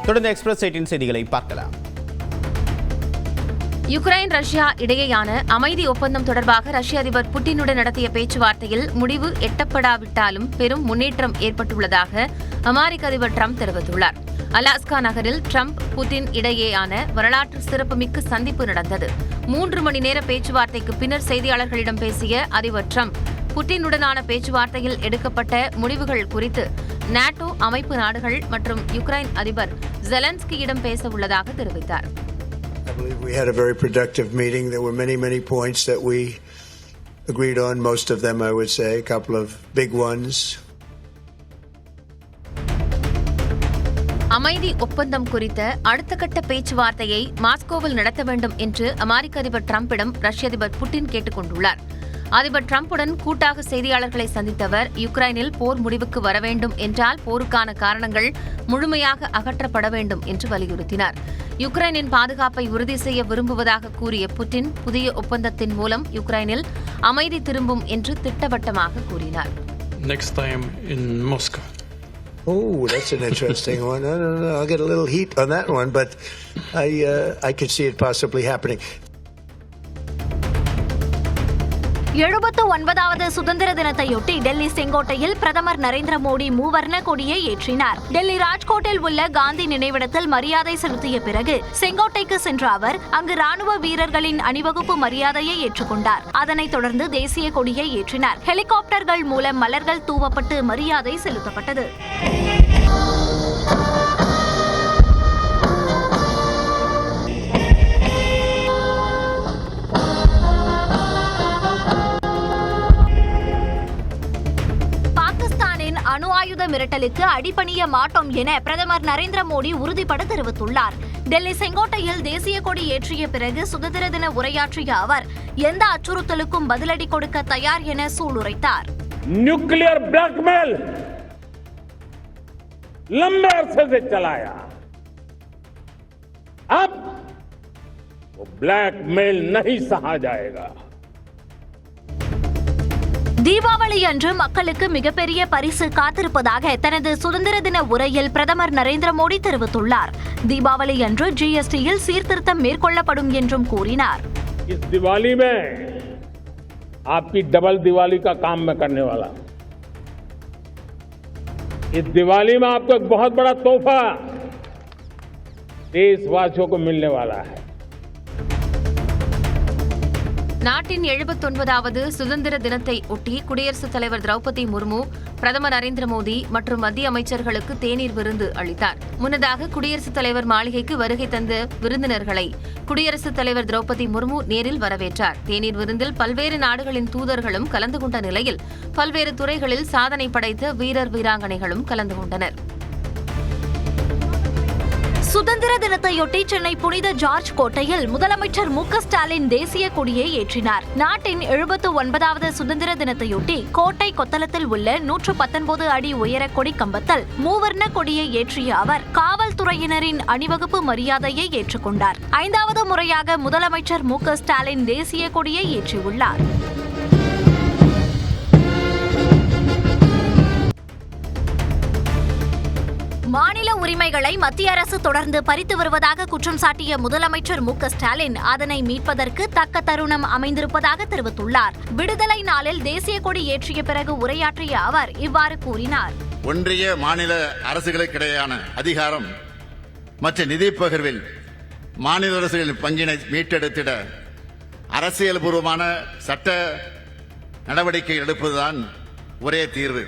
தொடர்ந்து எக்ஸ்பிரஸ் 18 செய்திகளை பார்க்கலாம். யுக்ரைன் ரஷ்யா இடையேயான அமைதி ஒப்பந்தம் தொடர்பாக ரஷ்ய அதிபர் புட்டினுடன் நடத்திய பேச்சுவார்த்தையில் முடிவு எட்டப்படாவிட்டாலும் பெரும் முன்னேற்றம் ஏற்பட்டுள்ளதாக அமெரிக்க அதிபர் டிரம்ப் தெரிவித்துள்ளார். அலாஸ்கா நகரில் டிரம்ப் புட்டின் இடையேயான வரலாற்று சிறப்புமிக்க சந்திப்பு நடந்தது. 3 மணி நேர பேச்சுவார்த்தைக்கு பின்னர் செய்தியாளர்களிடம் பேசிய அதிபர் டிரம்ப் புட்டினுடனான பேச்சுவார்த்தையில் எடுக்கப்பட்ட முடிவுகள் குறித்து நாட்டோ அமைப்பு நாடுகள் மற்றும் யுக்ரைன் அதிபர் ஜெலன்ஸ்கியிடம் பேச உள்ளதாக தெரிவித்தார். I believe we had a very productive meeting. There were many points that we agreed on. Most of them, I would say, a couple of big ones. அமைதி ஒப்பந்தம் குறித்த அடுத்த கட்ட பேச்சுவார்த்தையை மாஸ்கோவில் நடத்த வேண்டும் என்று அமெரிக்க அதிபர் டிரம்பிடம் ரஷ்ய அதிபர் புட்டின் கேட்டுக் கொண்டுள்ளார். அதிபர் டிரம்புடன் கூட்டாக செய்தியாளர்களை சந்தித்த அவர் யுக்ரைனில் போர் முடிவுக்கு வர வேண்டும் என்றால் போருக்கான காரணங்கள் முழுமையாக அகற்றப்பட வேண்டும் என்று வலியுறுத்தினார். யுக்ரைனின் பாதுகாப்பை உறுதி செய்ய விரும்புவதாக கூறிய புட்டின் புதிய ஒப்பந்தத்தின் மூலம் யுக்ரைனில் அமைதி திரும்பும் என்று திட்டவட்டமாக கூறினார். Next time in Moscow. Oh, that's an interesting one. I don't know. I'll get a little heat on that one, but I could see it possibly happening. 79வது சுதந்திர தினத்தையொட்டி டெல்லி செங்கோட்டையில் பிரதமர் நரேந்திர மோடி மூவர்ண கொடியை ஏற்றினார். டெல்லி ராஜ்கோட்டில் உள்ள காந்தி நினைவிடத்தில் மரியாதை செலுத்திய பிறகு செங்கோட்டைக்கு சென்ற அவர் அங்கு ராணுவ வீரர்களின் அணிவகுப்பு மரியாதையை ஏற்றுக்கொண்டார். அதனைத் தொடர்ந்து தேசிய கொடியை ஏற்றினார். ஹெலிகாப்டர்கள் மூலம் மலர்கள் தூவப்பட்டு மரியாதை செலுத்தப்பட்டது. அணு ஆயுத மிரட்டலுக்கு அடிபணிய மாட்டோம் என பிரதமர் நரேந்திர மோடி உறுதிபட தெரிவித்துள்ளார். டெல்லி செங்கோட்டையில் தேசிய கொடி ஏற்றிய பிறகு சுதந்திர தின உரையாற்றிய அவர் எந்த அச்சுறுத்தலுக்கும் பதிலடி கொடுக்க தயார் என சூளுரைத்தார். நியூக்ளியர் பிளாக்மெயில் लंबे अरसे से चलाया, अब वो ब्लैकमेल नहीं सहा जाएगा. தீபாவளி அன்று மக்களுக்கு மிகப்பெரிய பரிசு காத்திருப்பதாக தனது சுதந்திர தின உரையில் பிரதமர் நரேந்திர மோடி தெரிவித்துள்ளார். தீபாவளி அன்று ஜிஎஸ்டியில் சீர்திருத்தம் மேற்கொள்ளப்படும் என்றும் கூறினார். इस दिवाली में आपकी डबल दिवाली का काम मैं करने वाला. इस दिवाली में आपको एक बहुत बड़ा तोहफा देशवासियों को मिलने वाला है. நாட்டின் 79வது சுதந்திர தினத்தை ஒட்டி குடியரசுத் தலைவர் திரௌபதி முர்மு பிரதமர் நரேந்திர மோடி மற்றும் மத்திய அமைச்சர்களுக்கு தேநீர் விருந்து அளித்தார். முன்னதாக குடியரசுத் தலைவர் மாளிகைக்கு வருகை தந்த விருந்தினர்களை குடியரசுத் தலைவர் திரௌபதி முர்மு நேரில் வரவேற்றார். தேநீர் விருந்தில் பல்வேறு நாடுகளின் தூதர்களும் கலந்து கொண்ட நிலையில் பல்வேறு துறைகளில் சாதனை படைத்த வீரர் வீராங்கனைகளும் கலந்து கொண்டனர். சுதந்திர தினத்தையொட்டி சென்னை புனித ஜார்ஜ் கோட்டையில் முதலமைச்சர் மு.க.ஸ்டாலின் தேசிய கொடியை ஏற்றினார். நாட்டின் 79வது சுதந்திர தினத்தையொட்டி கோட்டை கொத்தளத்தில் உள்ள 119 அடி உயர கொடி கம்பத்தில் மூவர்ண கொடியை ஏற்றிய அவர் காவல்துறையினரின் அணிவகுப்பு மரியாதையை ஏற்றுக்கொண்டார். 5வது முறையாக முதலமைச்சர் மு.க.ஸ்டாலின் தேசிய கொடியை ஏற்றியுள்ளார். மாநில உரிமைகளை மத்திய அரசு தொடர்ந்து பறித்து வருவதாக குற்றம் சாட்டிய முதலமைச்சர் மு.க.ஸ்டாலின் அதனை மீட்பதற்கு தக்க தருணம் அமைந்திருப்பதாக தெரிவித்துள்ளார். விடுதலை நாளில் தேசிய கொடி ஏற்றிய பிறகு உரையாற்றிய அவர் இவ்வாறு கூறினார். ஒன்றிய மாநில அரசுகளுக்கிடையான அதிகாரம் மற்றும் நிதி பகிர்வில் மாநில அரசுகளின் பங்கினை மீட்டெடுத்திட அரசியல் பூர்வமான சட்ட நடவடிக்கை எடுப்பதுதான் ஒரே தீர்வு.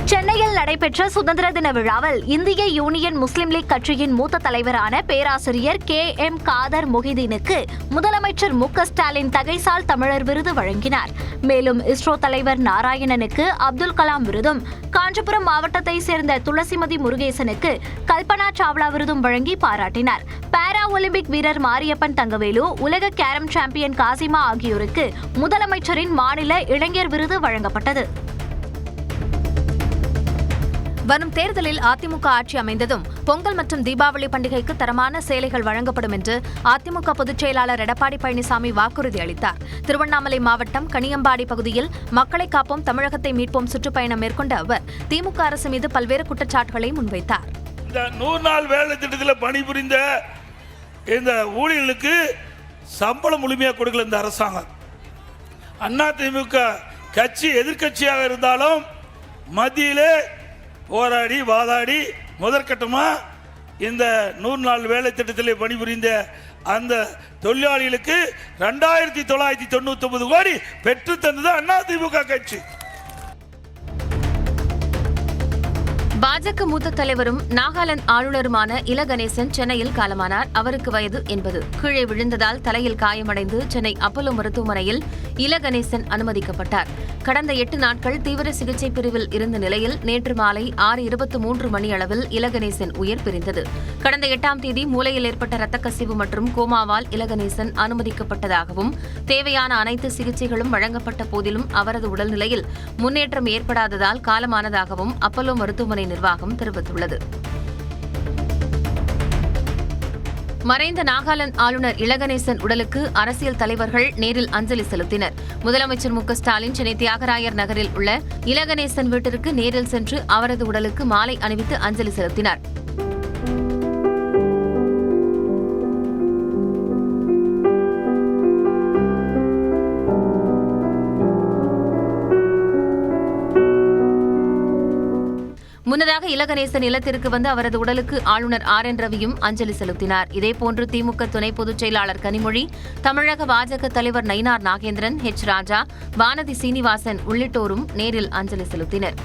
சென்னையில் நடைபெற்ற சுதந்திர தின விழாவில் இந்திய யூனியன் முஸ்லிம் லீக் கட்சியின் மூத்த தலைவரான பேராசிரியர் KM காதர் மொஹிதீனுக்கு முதலமைச்சர் மு.க.ஸ்டாலின் தகைசால் தமிழர் விருது வழங்கினார். மேலும் இஸ்ரோ தலைவர் நாராயணனுக்கு அப்துல் கலாம் விருதும், காஞ்சிபுரம் மாவட்டத்தை சேர்ந்த துளசிமதி முருகேசனுக்கு கல்பனா சாவ்லா விருதும் வழங்கி பாராட்டினார். பாரா ஒலிம்பிக் வீரர் மாரியப்பன் தங்கவேலு, உலக கேரம் சாம்பியன் காசிமா ஆகியோருக்கு முதலமைச்சரின் மாநில இளைஞர் விருது வழங்கப்பட்டது. வரும் தேர்தலில் அதிமுக ஆட்சி அமைந்ததும் பொங்கல் மற்றும் தீபாவளி பண்டிகைக்கு தரமான சேலைகள் வழங்கப்படும் என்று அதிமுக பொதுச் செயலாளர் எடப்பாடி பழனிசாமி வாக்குறுதி அளித்தார். திருவண்ணாமலை மாவட்டம் கனியம்பாடி பகுதியில் மக்களை காப்போம் தமிழகத்தை மீட்போம் சுற்றுப்பயணம் மேற்கொண்ட அவர் திமுக அரசு மீது பல்வேறு குற்றச்சாட்டுகளை முன்வைத்தார். இந்த 100 நாள் வேலை திட்டத்தில் பணிபுரிந்த இந்த ஊழியர்களுக்கு சம்பளம் முழுமையாக கொடுக்கல இந்த அரசாங்கம். அதிமுக கட்சி எதிர்கட்சியாக இருந்தாலும் மத்தியிலே போராடி வாதாடி முதற்கட்டமாக இந்த 100 நாள் வேலை திட்டத்தில் பணிபுரிந்த அந்த தொழிலாளிகளுக்கு 2999 கோடி பெற்று தந்தது அதிமுக கட்சி. பாஜக மூத்த தலைவரும் நாகாலாந்து ஆளுநருமான இல கணேசன் சென்னையில் காலமானார். அவருக்கு வயது 80. கீழே விழுந்ததால் தலையில் காயமடைந்து சென்னை அப்போலோ மருத்துவமனையில் இல கணேசன் அனுமதிக்கப்பட்டார். கடந்த 8 நாட்கள் தீவிர சிகிச்சை பிரிவில் இருந்த நிலையில் நேற்று மாலை 6:23 மணியளவில் இல கணேசன் உயிர் பிரிந்தது. கடந்த 8ஆம் தேதி மூளையில் ஏற்பட்ட இரத்த கசிவு மற்றும் கோமாவால் இல கணேசன் அனுமதிக்கப்பட்டதாகவும் தேவையான அனைத்து சிகிச்சைகளும் வழங்கப்பட்ட போதிலும் அவரது உடல்நிலையில் முன்னேற்றம் ஏற்படாததால் காலமானதாகவும் அப்போலோ மருத்துவமனை நிர்வாகம் தெரிவித்துள்ளது. மறைந்த நாகாலாந்து ஆளுநர் இல கணேசன் உடலுக்கு அரசியல் தலைவர்கள் நேரில் அஞ்சலி செலுத்தினர். முதலமைச்சர் மு.க. ஸ்டாலின் சென்னை தியாகராயர் நகரில் உள்ள இல கணேசன் வீட்டிற்கு நேரில் சென்று அவரது உடலுக்கு மாலை அணிவித்து அஞ்சலி செலுத்தினார். முன்னதாக இல கணேசன் இல்லத்திற்கு வந்து அவரது உடலுக்கு ஆளுநர் RN ரவியும் அஞ்சலி செலுத்தினார். இதேபோன்று திமுக துணை பொதுச் செயலாளர் கனிமொழி, தமிழக பாஜக தலைவர் நயினார் நாகேந்திரன், H. ராஜா, வானதி சீனிவாசன் உள்ளிட்டோரும் நேரில் அஞ்சலி செலுத்தினர்.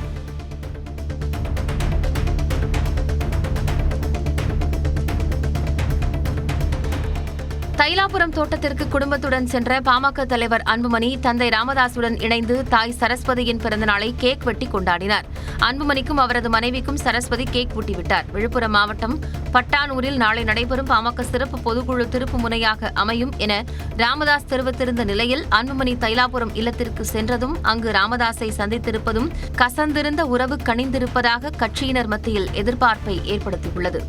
தைலாபுரம் தோட்டத்திற்கு குடும்பத்துடன் சென்ற பாமக தலைவர் அன்புமணி தந்தை ராமதாசுடன் இணைந்து தாய் சரஸ்வதியின் பிறந்தநாளை கேக் வெட்டி கொண்டாடினார். அன்புமணிக்கும் அவரது மனைவிக்கும் சரஸ்வதி கேக் ஊட்டிவிட்டார். விழுப்புரம் மாவட்டம் பட்டானூரில் நாளை நடைபெறும் பாமக சிறப்பு பொதுக்குழு திருப்பு முனையாக அமையும் என ராமதாஸ் தெரிவித்திருந்த நிலையில் அன்புமணி தைலாபுரம் இல்லத்திற்கு சென்றதும் அங்கு ராமதாஸை சந்தித்திருப்பதும் கசந்திருந்த உறவு கனிந்திருப்பதாக கட்சியினர் மத்தியில் எதிர்பார்ப்பை ஏற்படுத்தியுள்ளது.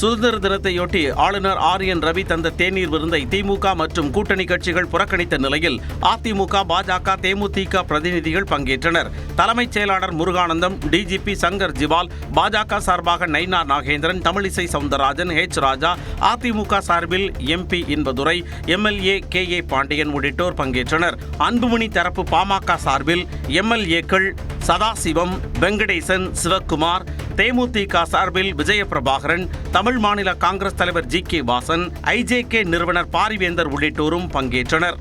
சுதந்திர தினத்தையொட்டி ஆளுநர் RN ரவி தந்த தேநீர் விருந்தை திமுக மற்றும் கூட்டணி கட்சிகள் புறக்கணித்த நிலையில் அதிமுக, பாஜக, தேமுதிக பிரதிநிதிகள் பங்கேற்றனர். தலைமைச் செயலாளர் முருகானந்தம், DGP சங்கர் ஜிவால், பாஜக சார்பாக நயினார் நாகேந்திரன், தமிழிசை சவுந்தரராஜன், H. ராஜா, அதிமுக சார்பில் MP Inbadurai, MLA KA Pandian உள்ளிட்டோர் பங்கேற்றனர். அன்புமணி தரப்பு பாமக சார்பில் MLAக்கள் சதாசிவம், வெங்கடேசன், சிவக்குமார், தேமுதிக சார்பில் விஜயபிரபாகரன், தமிழ் மாநில காங்கிரஸ் தலைவர் GK வாசன், IJK நிறுவனர் பாரிவேந்தர் உள்ளிட்டோரும் பங்கேற்றனர்.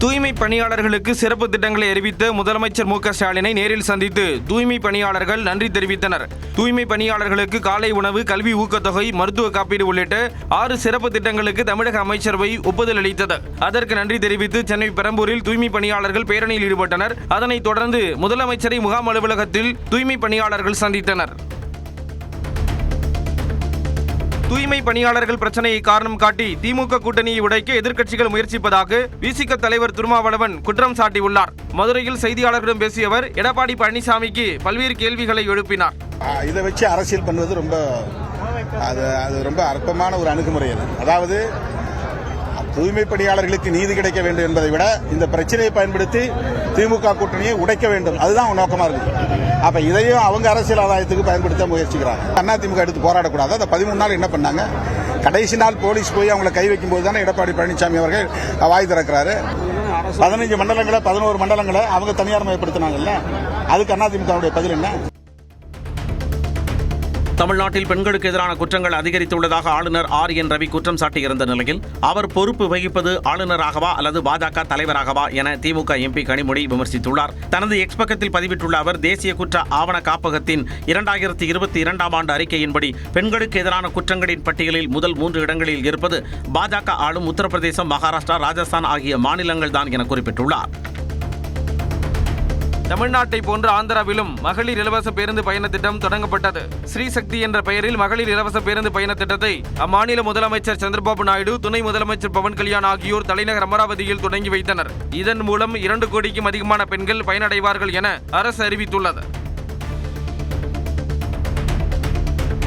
தூய்மை பணியாளர்களுக்கு சிறப்பு திட்டங்களை அறிவித்த முதலமைச்சர் மு.க. ஸ்டாலினை நேரில் சந்தித்து தூய்மை பணியாளர்கள் நன்றி தெரிவித்தனர். தூய்மை பணியாளர்களுக்கு காலை உணவு, கல்வி ஊக்கத்தொகை, மருத்துவ காப்பீடு உள்ளிட்ட 6 சிறப்பு திட்டங்களுக்கு தமிழக அமைச்சரவை ஒப்புதல் அளித்தது. அதற்கு நன்றி தெரிவித்து சென்னை பெரம்பூரில் தூய்மை பணியாளர்கள் பேரணியில் ஈடுபட்டனர். அதனைத் தொடர்ந்து முதலமைச்சரை முகாம் அலுவலகத்தில் தூய்மை பணியாளர்கள் சந்தித்தனர். தூய்மை பணியாளர்கள் பிரச்சனையை காரணம் காட்டி திமுக கூட்டணியை உடைக்க எதிர்க்கட்சிகள் முயற்சிப்பதாக விசிக தலைவர் திருமாவளவன் குற்றம் சாட்டியுள்ளார். மதுரையில் செய்தியாளர்களிடம் பேசிய அவர் எடப்பாடி பழனிசாமிக்கு பல்வேறு கேள்விகளை எழுப்பினார். இதை வச்சு அரசியல் பண்ணுவது ரொம்ப அற்பமான ஒரு அணுகுமுறை. அதாவது தூய்மை பணியாளர்களுக்கு நீதி கிடைக்க வேண்டும் என்பதை விட இந்த பிரச்சனையை பயன்படுத்தி திமுக கூட்டணியை உடைக்க வேண்டும், அதுதான் நோக்கமா இருக்கு. அப்ப இதையும் அவங்க அரசியல் ஆதாயத்துக்கு பயன்படுத்த முயற்சிக்கிறாங்க. அதிமுக எடுத்து போராடக்கூடாது. அந்த 13 நாள் என்ன பண்ணாங்க? கடைசி நாள் போலீஸ் போய் அவங்களை கை வைக்கும் போது தானே எடப்பாடி பழனிசாமி அவர்கள் வாய் திறக்கிறாரு. 15 மண்டலங்களை 11 மண்டலங்களை அவங்க தனியார் மயப்படுத்தினாங்கல்ல, அதுக்கு அதிமுக பதில் என்ன? தமிழ்நாட்டில் பெண்களுக்கு எதிரான குற்றங்கள் அதிகரித்துள்ளதாக ஆளுநர் RN ரவி குற்றம் சாட்டியிருந்த நிலையில் அவர் பொறுப்பு வகிப்பது ஆளுநராகவா அல்லது பாஜக தலைவராகவா என திமுக MP கனிமொழி விமர்சித்துள்ளார். தனது எக்ஸ் பக்கத்தில் பதிவிட்டுள்ள அவர் தேசிய குற்ற ஆவண காப்பகத்தின் 2022ஆம் ஆண்டு அறிக்கையின்படி பெண்களுக்கு எதிரான குற்றங்களின் பட்டியலில் முதல் 3 இடங்களில் இருப்பது பாஜக ஆளும் உத்தரப்பிரதேசம், மகாராஷ்டிரா, ராஜஸ்தான் ஆகிய மாநிலங்கள்தான் என குறிப்பிட்டுள்ளார். தமிழ்நாட்டை போன்று ஆந்திராவிலும் மகளிர் இலவச பேருந்து பயண திட்டம் தொடங்கப்பட்டது. ஸ்ரீசக்தி என்ற பெயரில் மகளிர் இலவச பேருந்து பயண திட்டத்தை அம்மாநில முதலமைச்சர் சந்திரபாபு நாயுடு, துணை முதலமைச்சர் பவன் கல்யாண் ஆகியோர் தலைநகர் அமராவதியில் தொடங்கி வைத்தனர். இதன் மூலம் 2 கோடிக்கும் அதிகமான பெண்கள் பயனடைவார்கள் என அரசு அறிவித்துள்ளது.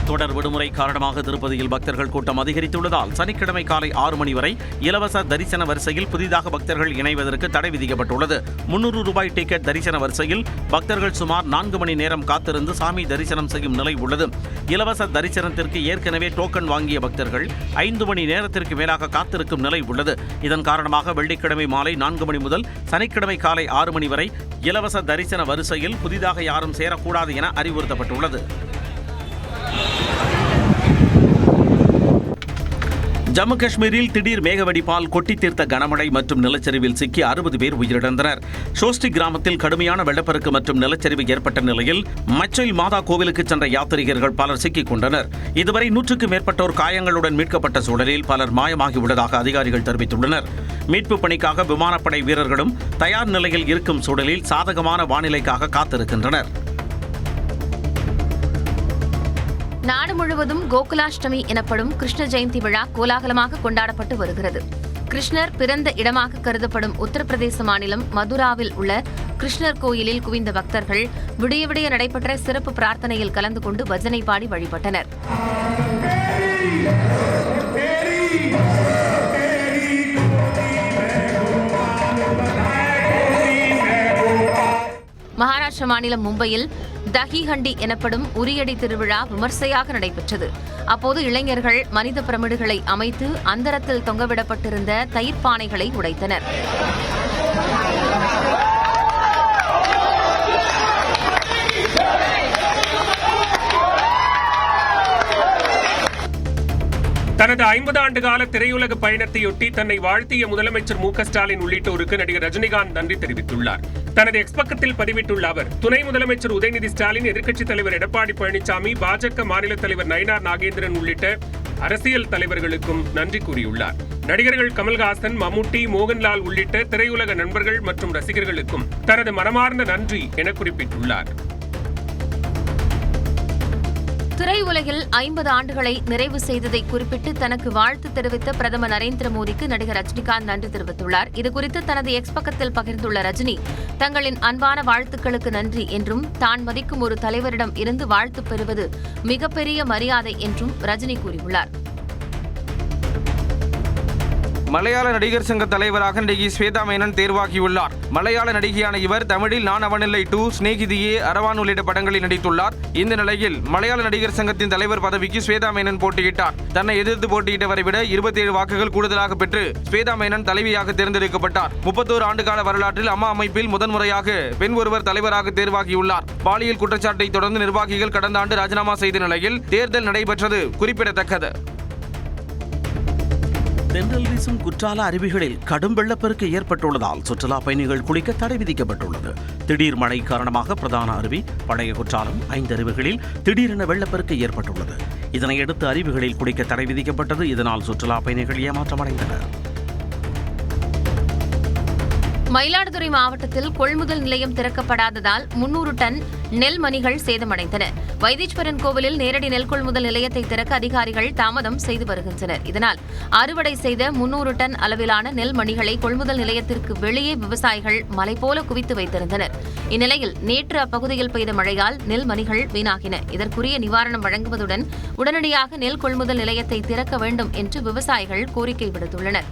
தொடர் விடுமுறை காரணமாக திருப்பதியில் பக்தர்கள் கூட்டம் அதிகரித்துள்ளதால் சனிக்கிழமை காலை 6 மணி வரை இலவச தரிசன வரிசையில் புதிதாக பக்தர்கள் இணைவதற்கு தடை விதிக்கப்பட்டுள்ளது. 300 ரூபாய் டிக்கெட் தரிசன வரிசையில் பக்தர்கள் சுமார் 4 மணி நேரம் காத்திருந்து சாமி தரிசனம் செய்யும் நிலை உள்ளது. இலவச தரிசனத்திற்கு ஏற்கனவே டோக்கன் வாங்கிய பக்தர்கள் 5 மணி நேரத்திற்கு மேலாக காத்திருக்கும் நிலை உள்ளது. இதன் காரணமாக வெள்ளிக்கிழமை மாலை 4 மணி முதல் சனிக்கிழமை காலை 6 மணி வரை இலவச தரிசன வரிசையில் புதிதாக யாரும் சேரக்கூடாது என அறிவுறுத்தப்பட்டுள்ளது. ஜம்மு காஷ்மீரில் திடீர் மேகவெடிப்பால் கொட்டி தீர்த்த கனமழை மற்றும் நிலச்சரிவில் சிக்கி 60 பேர் உயிரிழந்தனர். ஷோஸ்டி கிராமத்தில் கடுமையான வெள்ளப்பெருக்கு மற்றும் நிலச்சரிவு ஏற்பட்ட நிலையில் மச்சைல் மாதா கோவிலுக்கு சென்ற யாத்ரீகர்கள் பலர் சிக்கிக் கொண்டனர். இதுவரை 100க்கும் மேற்பட்டோர் காயங்களுடன் மீட்கப்பட்ட சூழலில் பலர் மாயமாகியுள்ளதாக அதிகாரிகள் தெரிவித்துள்ளனர். மீட்பு பணிக்காக விமானப்படை வீரர்களும் தயார் நிலையில் இருக்கும் சூழலில் சாதகமான வானிலைக்காக காத்திருக்கின்றனர். நாடு முழுவதும் கோகுலாஷ்டமி எனப்படும் கிருஷ்ண ஜெயந்தி விழா கோலாகலமாக கொண்டாடப்பட்டு வருகிறது. கிருஷ்ணர் பிறந்த இடமாக கருதப்படும் உத்தரப்பிரதேச மாநிலம் மதுராவில் உள்ள கிருஷ்ணர் கோயிலில் குவிந்த பக்தர்கள் விடிய விடிய நடைபெற்ற சிறப்பு பிரார்த்தனையில் கலந்து கொண்டு பஜனை பாடி வழிபட்டனர். மகாராஷ்டிர மாநிலம் மும்பையில் தஹிஹண்டி எனப்படும் உரியடி திருவிழா விமர்சையாக நடைபெற்றது. அப்போது இளைஞர்கள் மனித பிரமிடுகளை அமைத்து அந்தரத்தில் தொங்கவிடப்பட்டிருந்த தயிர் பானைகளை உடைத்தனர். தனது 50 ஆண்டு கால திரையுலக பயணத்தையொட்டி தன்னை வாழ்த்திய முதலமைச்சர் மு.க. ஸ்டாலின் உள்ளிட்டோருக்கு நடிகர் ரஜினிகாந்த் நன்றி தெரிவித்துள்ளார். தனது எக்ஸ் பக்கத்தில் பதிவிட்டுள்ள அவர், துணை முதலமைச்சர் உதயநிதி ஸ்டாலின், எதிர்க்கட்சித் தலைவர் எடப்பாடி பழனிசாமி, பாஜக மாநில தலைவர் நயினார் நாகேந்திரன் உள்ளிட்ட அரசியல் தலைவர்களுக்கும் நன்றி கூறியுள்ளார். நடிகர்கள் கமல்ஹாசன், மம்முட்டி, மோகன்லால் உள்ளிட்ட திரையுலக நண்பர்கள் மற்றும் ரசிகர்களுக்கும் தனது மனமார்ந்த நன்றி என குறிப்பிட்டுள்ளார். திரையுலகில் 50 ஆண்டுகளை நிறைவு செய்ததை குறிப்பிட்டு தனக்கு வாழ்த்து தெரிவித்த பிரதமர் நரேந்திர மோடிக்கு நடிகர் ரஜினிகாந்த் நன்றி தெரிவித்துள்ளார். இதுகுறித்து தனது எக்ஸ் பக்கத்தில் பகிர்ந்துள்ள ரஜினி, தங்களின் அன்பான வாழ்த்துக்களுக்கு நன்றி என்றும், தான் மதிக்கும் ஒரு தலைவரிடம் இருந்து வாழ்த்து பெறுவது மிகப்பெரிய மரியாதை என்றும் ரஜினி கூறியுள்ளார். மலையாள நடிகர் சங்க தலைவராக நடிகை ஸ்வேதா மேனன் தேர்வாகியுள்ளார். மலையாள நடிகையான இவர் தமிழில் நான் அவனில்லை 2, ஸ்நேகிதியே, அரவான் உள்ளிட்ட படங்களில் நடித்துள்ளார். இந்த நிலையில் மலையாள நடிகர் சங்கத்தின் தலைவர் பதவிக்கு ஸ்வேதா மேனன் போட்டியிட்டார். தன்னை எதிர்த்து போட்டியிட்டவரை விட 27 வாக்குகள் கூடுதலாக பெற்று ஸ்வேதா மேனன் தலைவியாக தேர்ந்தெடுக்கப்பட்டார். 31 ஆண்டுகால வரலாற்றில் அம்மா அமைப்பில் முதன்முறையாக பெண் ஒருவர் தலைவராக தேர்வாகியுள்ளார். பாலியல் குற்றச்சாட்டை தொடர்ந்து நிர்வாகிகள் கடந்த ஆண்டு ராஜினாமா செய்த நிலையில் தேர்தல் நடைபெற்றது குறிப்பிடத்தக்கது. தென்றல் வீசும் குற்றால அருவிகளில் கடும் வெள்ளப்பெருக்கு ஏற்பட்டுள்ளதால் சுற்றுலா பயணிகள் குளிக்க தடை விதிக்கப்பட்டுள்ளது. திடீர் மழை காரணமாக பிரதான அருவி, பழைய குற்றாலம், 5 அருவிகளில் திடீரென வெள்ளப்பெருக்கு ஏற்பட்டுள்ளது. இதனையடுத்து அருவிகளில் குளிக்க தடை விதிக்கப்பட்டது. இதனால் சுற்றுலா பயணிகள் ஏமாற்றமடைந்தனர். மயிலாடுதுறை மாவட்டத்தில் கொள்முதல் நிலையம் திறக்கப்படாததால் 300 டன் நெல் மணிகள் சேதமடைந்தன. வைத்தீஸ்வரன் கோவிலில் நேரடி நெல் கொள்முதல் நிலையத்தை திறக்க அதிகாரிகள் தாமதம் செய்து வருகின்றனர். இதனால் அறுவடை செய்த 300 டன் அளவிலான நெல் மணிகளை கொள்முதல் நிலையத்திற்கு வெளியே விவசாயிகள் மலை போல குவித்து வைத்திருந்தனர். இந்நிலையில் நேற்று அப்பகுதியில் பெய்த மழையால் நெல் மணிகள் வீணாகின. இதற்குரிய நிவாரணம் வழங்குவதுடன் உடனடியாக நெல் கொள்முதல் நிலையத்தை திறக்க வேண்டும் என்று விவசாயிகள் கோரிக்கை விடுத்துள்ளனர்.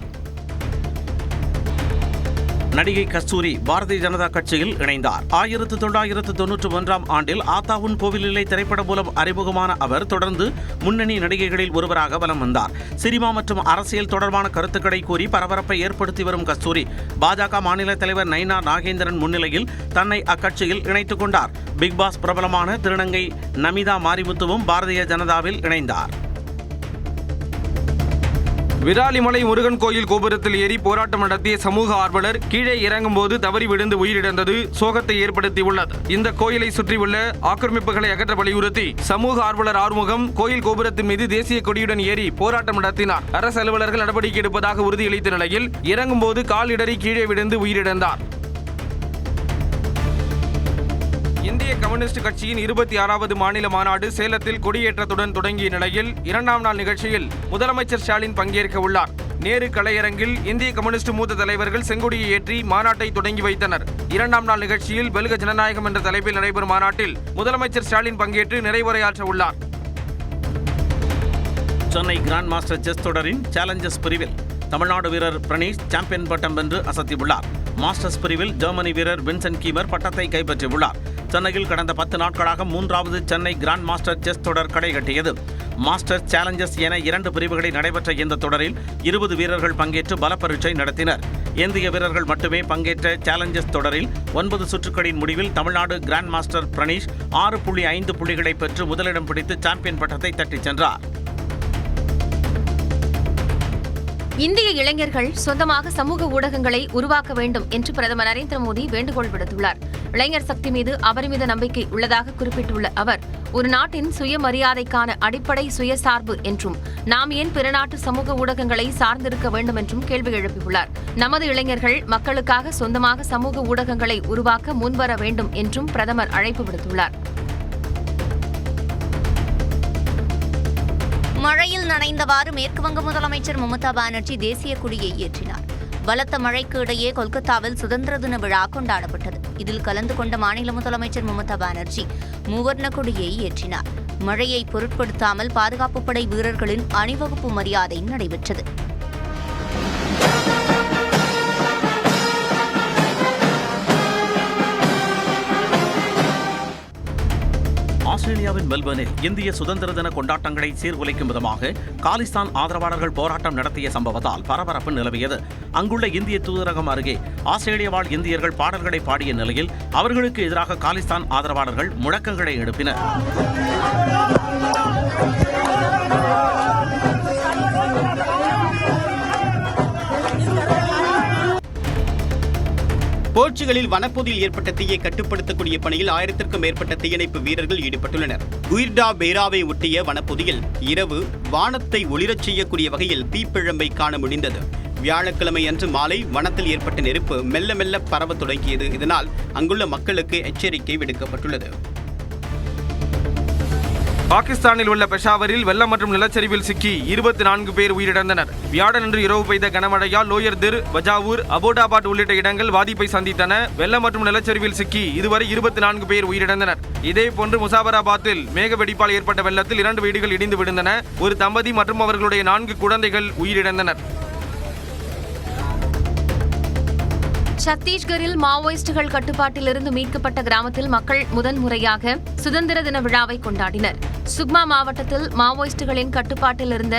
நடிகை கஸ்தூரி பாரதிய ஜனதா கட்சியில் இணைந்தார். 1991ஆம் ஆண்டில் ஆத்தாவுன் கோவிலிலே திரைப்படம் மூலம் அறிமுகமான அவர் தொடர்ந்து முன்னணி நடிகைகளில் ஒருவராக வலம் வந்தார். சினிமா மற்றும் அரசியல் தொடர்பான கருத்துக்களை கூறி பரபரப்பை ஏற்படுத்தி வரும் கஸ்தூரி பாஜக மாநில தலைவர் நயினார் நாகேந்திரன் முன்னிலையில் தன்னை அக்கட்சியில் இணைத்துக் கொண்டார். பிக் பாஸ் பிரபலமான திருநங்கை நமிதா மாரிமுத்துவும் பாரதிய ஜனதாவில் இணைந்தார். விராலிமலை முருகன் கோயில் கோபுரத்தில் ஏறி போராட்டம் நடத்திய சமூக ஆர்வலர் கீழே இறங்கும் போது தவறி விழுந்து உயிரிழந்தது சோகத்தை ஏற்படுத்தியுள்ளது. இந்த கோயிலை சுற்றியுள்ள ஆக்கிரமிப்புகளை அகற்ற வலியுறுத்தி சமூக ஆர்வலர் ஆறுமுகம் கோயில் கோபுரத்தின் மீது தேசிய கொடியுடன் ஏறி போராட்டம் நடத்தினார். அரசு அலுவலர்கள் நடவடிக்கை எடுப்பதாக உறுதியளித்த நிலையில் இறங்கும் போது கால் இடறி கீழே விழுந்து உயிரிழந்தார். இந்திய கம்யூனிஸ்ட் கட்சியின் 26வது மாநில மாநாடு சேலத்தில் கொடியேற்றத்துடன் தொடங்கிய நிலையில் 2ஆம் நாள் நிகழ்ச்சியில் முதலமைச்சர் ஸ்டாலின் பங்கேற்க உள்ளார். நேரு கலையரங்கில் இந்திய கம்யூனிஸ்ட் மூத்த தலைவர்கள் செங்கொடியை ஏற்றி மாநாட்டை தொடங்கி வைத்தனர். 2ஆம் நாள் நிகழ்ச்சியில் வெல்க ஜனநாயகம் என்ற தலைப்பில் நடைபெறும் மாநாட்டில் முதலமைச்சர் ஸ்டாலின் பங்கேற்று நிறைவுரையாற்ற உள்ளார். சென்னை கிராண்ட் மாஸ்டர் செஸ் தொடரின் சேலஞ்சர்ஸ் பிரிவில் தமிழ்நாடு வீரர் பிரணீஷ் சாம்பியன் பட்டம் வென்று அசத்தியுள்ளார். மாஸ்டர்ஸ் பிரிவில் ஜெர்மனி வீரர் வின்சென்ட் கீமர் பட்டத்தை கைப்பற்றியுள்ளார். சென்னையில் கடந்த 10 நாட்களாக 3வது சென்னை கிராண்ட் மாஸ்டர் செஸ் தொடர் கடைகட்டியது. மாஸ்டர்ஸ் சேலஞ்சர்ஸ் என 2 பிரிவுகளில் நடைபெற்ற இந்த தொடரில் 20 வீரர்கள் பங்கேற்று பல பரீட்சை நடத்தினர். இந்திய வீரர்கள் மட்டுமே பங்கேற்ற சேலஞ்சர்ஸ் தொடரில் 9 சுற்றுகளின் முடிவில் தமிழ்நாடு கிராண்ட் மாஸ்டர் பிரணீஷ் 6.5 புள்ளிகளை பெற்று முதலிடம் பிடித்து சாம்பியன் பட்டத்தை தட்டிச் சென்றார். இந்திய இளைஞர்கள் சொந்தமாக சமூக ஊடகங்களை உருவாக்க வேண்டும் என்று பிரதமர் நரேந்திர மோடி வேண்டுகோள் விடுத்துள்ளார். இளைஞர் சக்தி மீது அபரிமித நம்பிக்கை உள்ளதாக குறிப்பிட்டுள்ள அவர், ஒரு நாட்டின் சுயமரியாதைக்கான அடிப்படை சுயசார்பு என்றும் நாம் ஏன் பிற நாட்டு சமூக ஊடகங்களை சார்ந்திருக்க வேண்டும் என்றும் கேள்வி எழுப்பியுள்ளார். நமது இளைஞர்கள் மக்களுக்காக சொந்தமாக சமூக ஊடகங்களை உருவாக்க முன்வர வேண்டும் என்றும் பிரதமர் அழைப்பு விடுத்துள்ளார். மழையில் நனைந்தவாறு மேற்குவங்க முதலமைச்சர் மமதா பானர்ஜி தேசிய கொடியை ஏற்றினார். பலத்த மழைக்கு இடையே கொல்கத்தாவில் சுதந்திர தின விழா கொண்டாடப்பட்டது. இதில் கலந்து கொண்ட மாநில முதலமைச்சர் மமதா பானர்ஜி மூவர்ண கொடியை ஏற்றினார். மழையை பொருட்படுத்தாமல் பாதுகாப்பு படை வீரர்களின் அணிவகுப்பு மரியாதை நடைபெற்றது. ஆஸ்திரேலியாவின் மெல்பர்னில் இந்திய சுதந்திர தின கொண்டாட்டங்களை சீர்குலைக்கும் விதமாக காலிஸ்தான் ஆதரவாளர்கள் போராட்டம் நடத்திய சம்பவத்தால் பரபரப்பு நிலவியது. அங்குள்ள இந்திய தூதரகம் அருகே ஆஸ்திரேலிய வாழ் இந்தியர்கள் பாடல்களை பாடிய நிலையில் அவர்களுக்கு எதிராக காலிஸ்தான் ஆதரவாளர்கள் முழக்கங்களை எழுப்பினர். போர்ச்சுகலில் வனப்பகுதியில் ஏற்பட்ட தீயை கட்டுப்படுத்தக்கூடிய பணியில் 1000க்கும் மேற்பட்ட தீயணைப்பு வீரர்கள் ஈடுபட்டுள்ளனர். குயிர்டா பேராவை ஒட்டிய வனப்பகுதியில் இரவு வானத்தை ஒளிரச் செய்யக்கூடிய வகையில் தீப்பிழம்பை காண முடிந்தது. வியாழக்கிழமை அன்று மாலை வனத்தில் ஏற்பட்ட நெருப்பு மெல்ல மெல்ல பரவத் தொடங்கியது. இதனால் அங்குள்ள மக்களுக்கு எச்சரிக்கை விடுக்கப்பட்டுள்ளது. பாகிஸ்தானில் உள்ள பெஷாவரில் வெள்ளம் மற்றும் நிலச்சரிவில் சிக்கி 24 பேர் உயிரிழந்தனர். வியாழனன்று இரவு பெய்த கனமழையால் லோயர் திர், பஜாவூர், அபோடாபாத் உள்ளிட்ட இடங்கள் பாதிப்பை சந்தித்தன. வெள்ளம் மற்றும் நிலச்சரிவில் சிக்கி இதுவரை 24 பேர் உயிரிழந்தனர். இதேபோன்று முசாபராபாத்தில் மேக வெடிப்பால் ஏற்பட்ட வெள்ளத்தில் 2 வீடுகள் இடிந்து விழுந்தன. ஒரு தம்பதி மற்றும் அவர்களுடைய 4 குழந்தைகள் உயிரிழந்தனர். சத்தீஸ்கரில் மாவோயிஸ்டுகள் கட்டுப்பாட்டிலிருந்து மீட்கப்பட்ட கிராமத்தில் மக்கள் முதன்முறையாக சுதந்திர தின விழாவை கொண்டாடினர். சுக்மா மாவட்டத்தில் மாவோயிஸ்டுகளின் கட்டுப்பாட்டில் இருந்த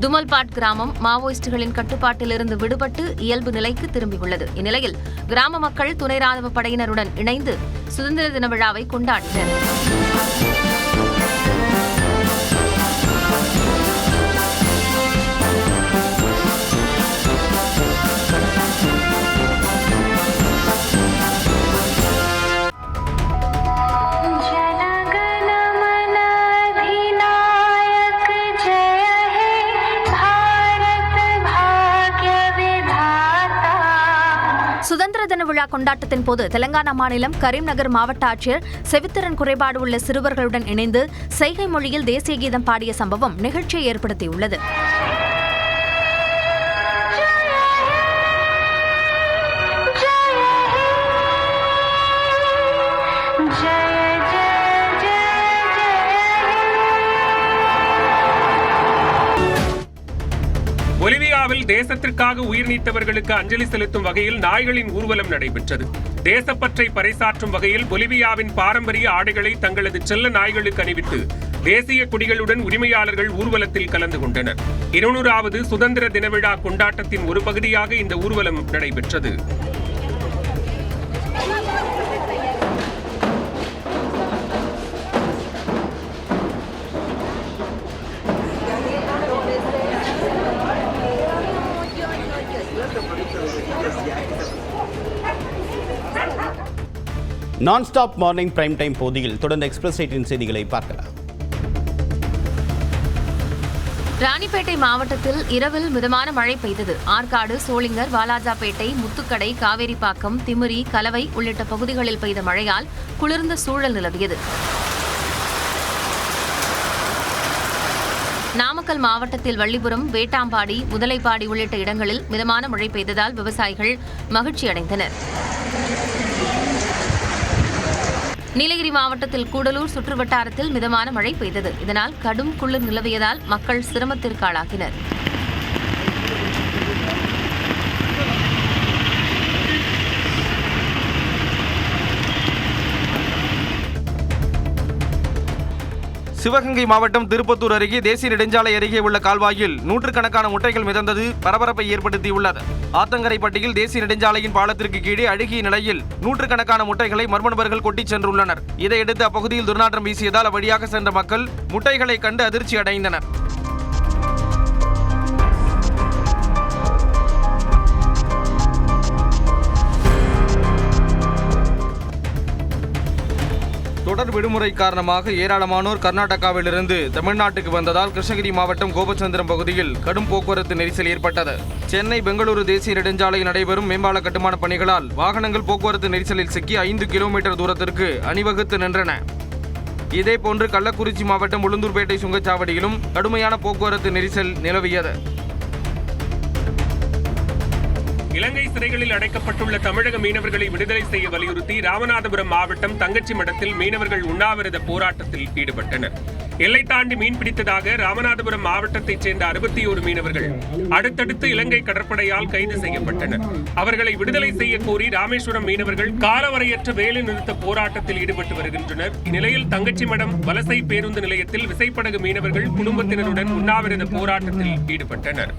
துமல்பாட் கிராமம் மாவோயிஸ்டுகளின் கட்டுப்பாட்டிலிருந்து விடுபட்டு இயல்பு நிலைக்கு திரும்பியுள்ளது. இந்நிலையில் கிராம மக்கள் துணை ராணுவ படையினருடன் இணைந்து சுதந்திர தின விழாவை கொண்டாடினர். சுதந்திர தின விழா கொண்டாட்டத்தின் போது தெலங்கானா மாநிலம் கரீம்நகர் மாவட்ட ஆட்சியர் செவித்திறன் குறைபாடு உள்ள சிறுவர்களுடன் இணைந்து செய்கை மொழியில் தேசிய கீதம் பாடிய சம்பவம் நிகழ்ச்சியை ஏற்படுத்தியுள்ளது. பொலிவியாவில் தேசத்திற்காக உயிர் நீத்தவர்களுக்கு அஞ்சலி செலுத்தும் வகையில் நாய்களின் ஊர்வலம் நடைபெற்றது. தேசப்பற்றை பறைசாற்றும் வகையில் பொலிவியாவின் பாரம்பரிய ஆடைகளை தங்களது செல்ல நாய்களுக்கு அணிவித்து தேசிய கொடிகளுடன் உரிமையாளர்கள் ஊர்வலத்தில் கலந்து கொண்டனர். 200வது சுதந்திர தின விழா கொண்டாட்டத்தின் ஒரு பகுதியாக இந்த ஊர்வலம் நடைபெற்றது. நான் ஸ்டாப் மார்னிங் பிரைம் டைம் பகுதியில் தொடர்ந்து எக்ஸ்பிரஸ் 18 செய்திகளை பார்க்கலாம். ராணிப்பேட்டை மாவட்டத்தில் இரவில் மிதமான மழை பெய்தது. ஆற்காடு, சோளிங்கர், வாலாஜாபேட்டை, முத்துக்கடை, காவேரிப்பாக்கம், திமிரி, கலவை உள்ளிட்ட பகுதிகளில் பெய்த மழையால் குளிர்ந்த சூழல் நிலவியது. நாமக்கல் மாவட்டத்தில் வள்ளிபுரம், வேட்டாம்பாடி, முதலைப்பாடி உள்ளிட்ட இடங்களில் மிதமான மழை பெய்ததால் விவசாயிகள் மகிழ்ச்சியடைந்தனர். நீலகிரி மாவட்டத்தில் கூடலூர் சுற்றுவட்டாரத்தில் மிதமான மழை பெய்தது. இதனால் கடும் குளிர் நிலவியதால் மக்கள் சிரமத்திற்கு ஆளாகினர். சிவகங்கை மாவட்டம் திருப்பத்தூர் அருகே தேசிய நெடுஞ்சாலை அருகே உள்ள கால்வாயில் நூற்றுக்கணக்கான முட்டைகள் மிதந்தது பரபரப்பை ஏற்படுத்தியுள்ளது. ஆத்தங்கரைப்பட்டியில் தேசிய நெடுஞ்சாலையின் பாலத்திற்கு கீழே அழுகிய நிலையில் நூற்றுக்கணக்கான முட்டைகளை மர்ம நபர்கள் கொட்டிச் சென்றுள்ளனர். இதையடுத்து அப்பகுதியில் துர்நாற்றம் வீசியதால் அவ்வழியாக சென்ற மக்கள் முட்டைகளை கண்டு அதிர்ச்சி அடைந்தனர். தொடர் விடுமுறை காரணமாக ஏராளமானோர் கர்நாடகாவிலிருந்து தமிழ்நாட்டுக்கு வந்ததால் கிருஷ்ணகிரி மாவட்டம் கோபச்சந்திரம் பகுதியில் கடும் போக்குவரத்து நெரிசல் ஏற்பட்டது. சென்னை பெங்களூரு தேசிய நெடுஞ்சாலையில் நடைபெறும் மேம்பால கட்டுமான பணிகளால் வாகனங்கள் போக்குவரத்து நெரிசலில் சிக்கி 5 கிலோமீட்டர் தூரத்திற்கு அணிவகுத்து நின்றன. இதேபோன்று கள்ளக்குறிச்சி மாவட்டம் உளுந்தூர்பேட்டை சுங்கச்சாவடியிலும் கடுமையான போக்குவரத்து நெரிசல் நிலவியது. இலங்கை சிறைகளில் அடைக்கப்பட்டுள்ள தமிழக மீனவர்களை விடுதலை செய்ய வலியுறுத்தி ராமநாதபுரம் மாவட்டம் தங்கச்சி மடத்தில் மீனவர்கள் உண்ணாவிரத போராட்டத்தில் ஈடுபட்டனர். எல்லை தாண்டி மீன்பிடித்ததாக ராமநாதபுரம் மாவட்டத்தைச் சேர்ந்த 61 மீனவர்கள் அடுத்தடுத்து இலங்கை கடற்படையால் கைது செய்யப்பட்டனர். அவர்களை விடுதலை செய்ய கோரி ராமேஸ்வரம் மீனவர்கள் காலவரையற்ற வேலை நிறுத்த போராட்டத்தில் ஈடுபட்டு வருகின்றனர். இந்நிலையில் தங்கச்சி மடம் வலசை பேருந்து நிலையத்தில் விசைப்படகு மீனவர்கள் குடும்பத்தினருடன் உண்ணாவிரத போராட்டத்தில் ஈடுபட்டனர்.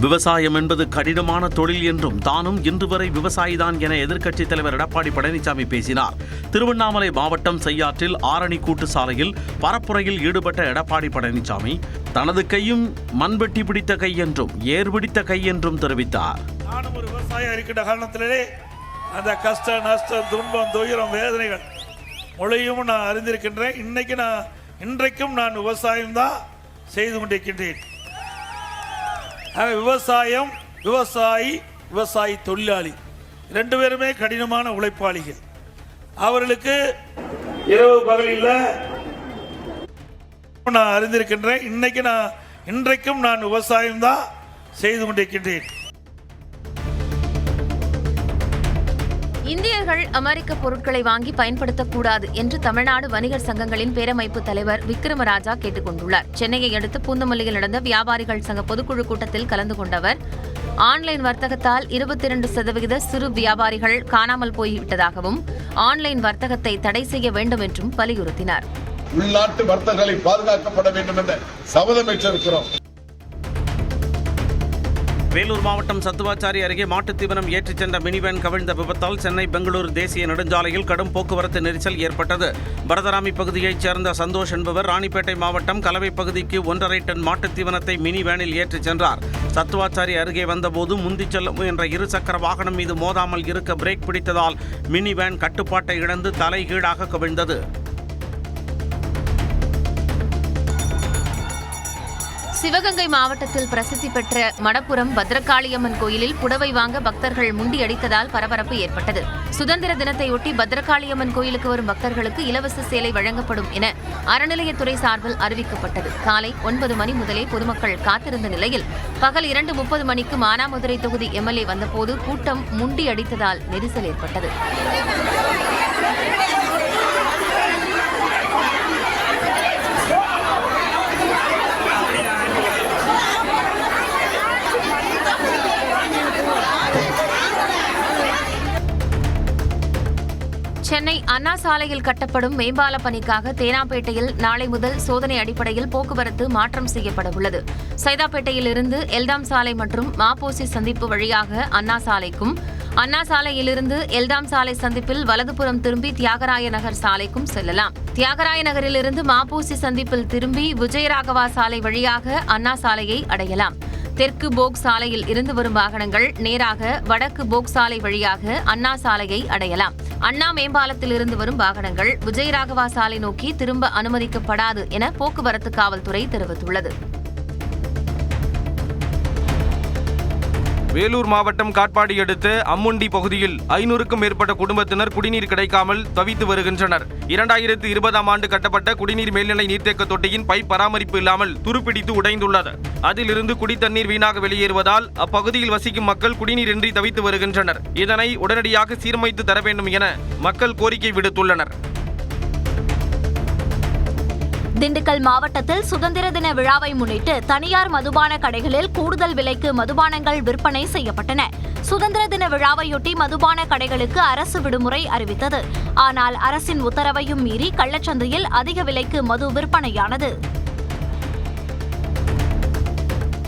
விவசாயம் என்பது கடினமான தொழில் என்றும் தானும் இன்று வரை விவசாயிதான் என எதிர்க்கட்சித் தலைவர் எடப்பாடி பழனிசாமி பேசினார். திருவண்ணாமலை மாவட்டம் செய்யாற்றில் ஆரணி கூட்டு சாலையில் பரப்புரையில் ஈடுபட்ட எடப்பாடி பழனிசாமி தனது கையும் மண்வெட்டி பிடித்த கை என்றும் ஏர் பிடித்த கை என்றும் தெரிவித்தார். நானும் ஒரு விவசாயம் இருக்கின்ற காரணத்திலே அந்த கஷ்ட நஷ்டம் துன்பம் துயரம் வேதனைகள் மொழியும் நான் அறிந்திருக்கின்றேன். இன்றைக்கும் நான் விவசாயம்தான் செய்து கொண்டிருக்கின்றேன். விவசாயம், விவசாயி தொழிலாளி 2 பேருமே கடினமான உழைப்பாளிகள். அவர்களுக்கு இரவு பகலில் நான் அறிந்திருக்கின்றேன். இன்றைக்கும் நான் விவசாயம்தான் செய்து கொண்டிருக்கின்றேன். இந்தியர்கள் அமெரிக்க பொருட்களை வாங்கி பயன்படுத்தக்கூடாது என்று தமிழ்நாடு வணிகர் சங்கங்களின் பேரமைப்பு தலைவர் விக்ரமராஜா கேட்டுக் கொண்டுள்ளார். சென்னையை அடுத்து பூந்தமல்லியில் நடந்த வியாபாரிகள் சங்க பொதுக்குழு கூட்டத்தில் கலந்து கொண்டவர் ஆன்லைன் வர்த்தகத்தால் 22% சிறு வியாபாரிகள் காணாமல் போய்விட்டதாகவும் ஆன்லைன் வர்த்தகத்தை தடை செய்ய வேண்டும் என்றும் வலியுறுத்தினார். உள்நாட்டு வர்த்தகங்களை பாதுகாக்கப்பட வேண்டும் என்ற சபதம் ஏற்றிருக்கிறோம். வேலூர் மாவட்டம் சத்துவாச்சாரி அருகே மாட்டுத் தீவனம் ஏற்றிச் சென்ற மினிவேன் கவிழ்ந்த விபத்தால் சென்னை பெங்களூரு தேசிய நெடுஞ்சாலையில் கடும் போக்குவரத்து நெரிசல் ஏற்பட்டது. பரதராமி பகுதியைச் சேர்ந்த சந்தோஷ் என்பவர் ராணிப்பேட்டை மாவட்டம் கலவை பகுதிக்கு 1.5 டன் மாட்டுத் தீவனத்தை மினி வேனில் ஏற்றிச் சென்றார். சத்துவாச்சாரி அருகே வந்தபோது முந்திச் செல்லும் என்ற இருசக்கர வாகனம் மீது மோதாமல் இருக்க பிரேக் பிடித்ததால் மினி வேன் கட்டுப்பாட்டை இழந்து தலைகீழாக கவிழ்ந்தது. சிவகங்கை மாவட்டத்தில் பிரசித்தி பெற்ற மடப்புரம் பத்ரகாளியம்மன் கோயிலில் புடவை வாங்க பக்தர்கள் முண்டியடித்ததால் பரபரப்பு ஏற்பட்டது. சுதந்திர தினத்தையொட்டி பத்ரகாளியம்மன் கோயிலுக்கு வரும் பக்தர்களுக்கு இலவச சேலை வழங்கப்படும் என அறநிலையத்துறை சார்பில் அறிவிக்கப்பட்டது. காலை 9 மணி முதலே பொதுமக்கள் காத்திருந்த நிலையில் பகல் 2:30 மணிக்கு மானாமதுரை தொகுதி எம்எல்ஏ வந்தபோது கூட்டம் முண்டியடித்ததால் நெரிசல் ஏற்பட்டது. சென்னை அண்ணா சாலையில் கட்டப்படும் மேம்பால பணிக்காக தேனாம்பேட்டையில் நாளை முதல் சோதனை அடிப்படையில் போக்குவரத்து மாற்றம் செய்யப்பட உள்ளது. சைதாப்பேட்டையில் இருந்து எல்தாம் சாலை மற்றும் மாப்போசி சந்திப்பு வழியாக அண்ணா சாலைக்கும், அண்ணா சாலையிலிருந்து எல்தாம் சாலை சந்திப்பில் வலதுபுறம் திரும்பி தியாகராய நகர் சாலைக்கும் செல்லலாம். தியாகராய நகரிலிருந்து மாப்போசி சந்திப்பில் திரும்பி விஜயராகவா சாலை வழியாக அண்ணா சாலையை அடையலாம். தெற்கு போக் சாலையில் இருந்து வரும் வாகனங்கள் நேராக வடக்கு போக் சாலை வழியாக அண்ணா சாலையை அடையலாம். அண்ணா மேம்பாலத்தில் இருந்து வரும் வாகனங்கள் விஜயராகவா சாலை நோக்கி திரும்ப அனுமதிக்கப்படாது என போக்குவரத்து காவல்துறை தெரிவித்துள்ளது. வேலூர் மாவட்டம் காட்பாடி அடுத்த அம்முண்டி பகுதியில் 500க்கும் மேற்பட்ட குடும்பத்தினர் குடிநீர் கிடைக்காமல் தவித்து வருகின்றனர். 2020ஆம் ஆண்டு கட்டப்பட்ட குடிநீர் மேல்நிலை நீர்த்தேக்க தொட்டியின் பைப் பராமரிப்பு இல்லாமல் துருப்பிடித்து உடைந்துள்ளது. அதிலிருந்து குடித்தண்ணீர் வீணாக வெளியேறுவதால் அப்பகுதியில் வசிக்கும் மக்கள் குடிநீரின்றி தவித்து வருகின்றனர். இதனை உடனடியாக சீரமைத்து தர வேண்டும் என மக்கள் கோரிக்கை விடுத்துள்ளனர். திண்டுக்கல் மாவட்டத்தில் சுதந்திர தின விழாவை முன்னிட்டு தனியார் மதுபான கடைகளில் கூடுதல் விலைக்கு மதுபானங்கள் விற்பனை செய்யப்பட்டன. சுதந்திர தின விழாவையொட்டி மதுபான கடைகளுக்கு அரசு விடுமுறை அறிவித்தது. ஆனால் அரசின் உத்தரவையும் மீறி கள்ளச்சந்தையில் அதிக விலைக்கு மது விற்பனையானது.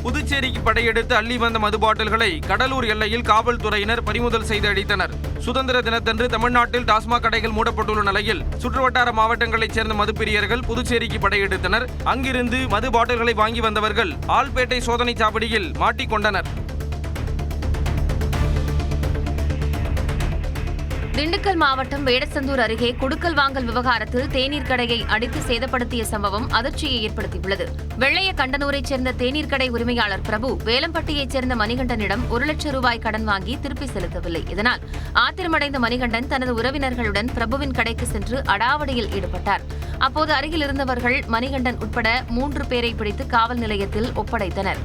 புதுச்சேரிக்கு படையெடுத்து அள்ளி வந்த மது பாட்டில்களை கடலூர் எல்லையில் காவல்துறையினர் பறிமுதல் செய்து அளித்தனர். சுதந்திர தினத்தன்று தமிழ்நாட்டில் டாஸ்மாக் கடைகள் மூடப்பட்டுள்ள நிலையில் சுற்றுவட்டார மாவட்டங்களைச் சேர்ந்த மதுப்பிரியர்கள் புதுச்சேரிக்கு படையெடுத்தனர். அங்கிருந்து மது பாட்டில்களை வாங்கி வந்தவர்கள் ஆல்பேட்டை சோதனை சாவடியில் மாட்டிக்கொண்டனர். திண்டுக்கல் மாவட்டம் வேடசந்தூர் அருகே கொடுக்கல் வாங்கல் விவகாரத்தில் தேநீர் கடையை அடித்து சேதப்படுத்திய சம்பவம் அதிர்ச்சியை ஏற்படுத்தியுள்ளது. வெள்ளைய கண்டனூரைச் சேர்ந்த தேநீர் கடை உரிமையாளர் பிரபு வேலம்பட்டியைச் சேர்ந்த மணிகண்டனிடம் 1 லட்சம் ரூபாய் கடன் வாங்கி திருப்பி செலுத்தவில்லை. இதனால் ஆத்திரமடைந்த மணிகண்டன் தனது உறவினர்களுடன் பிரபுவின் கடைக்கு சென்று அடாவடியில் ஈடுபட்டார். அப்போது அருகில் இருந்தவர்கள் மணிகண்டன் உட்பட 3 பேரை பிடித்து காவல் நிலையத்தில் ஒப்படைத்தனர்.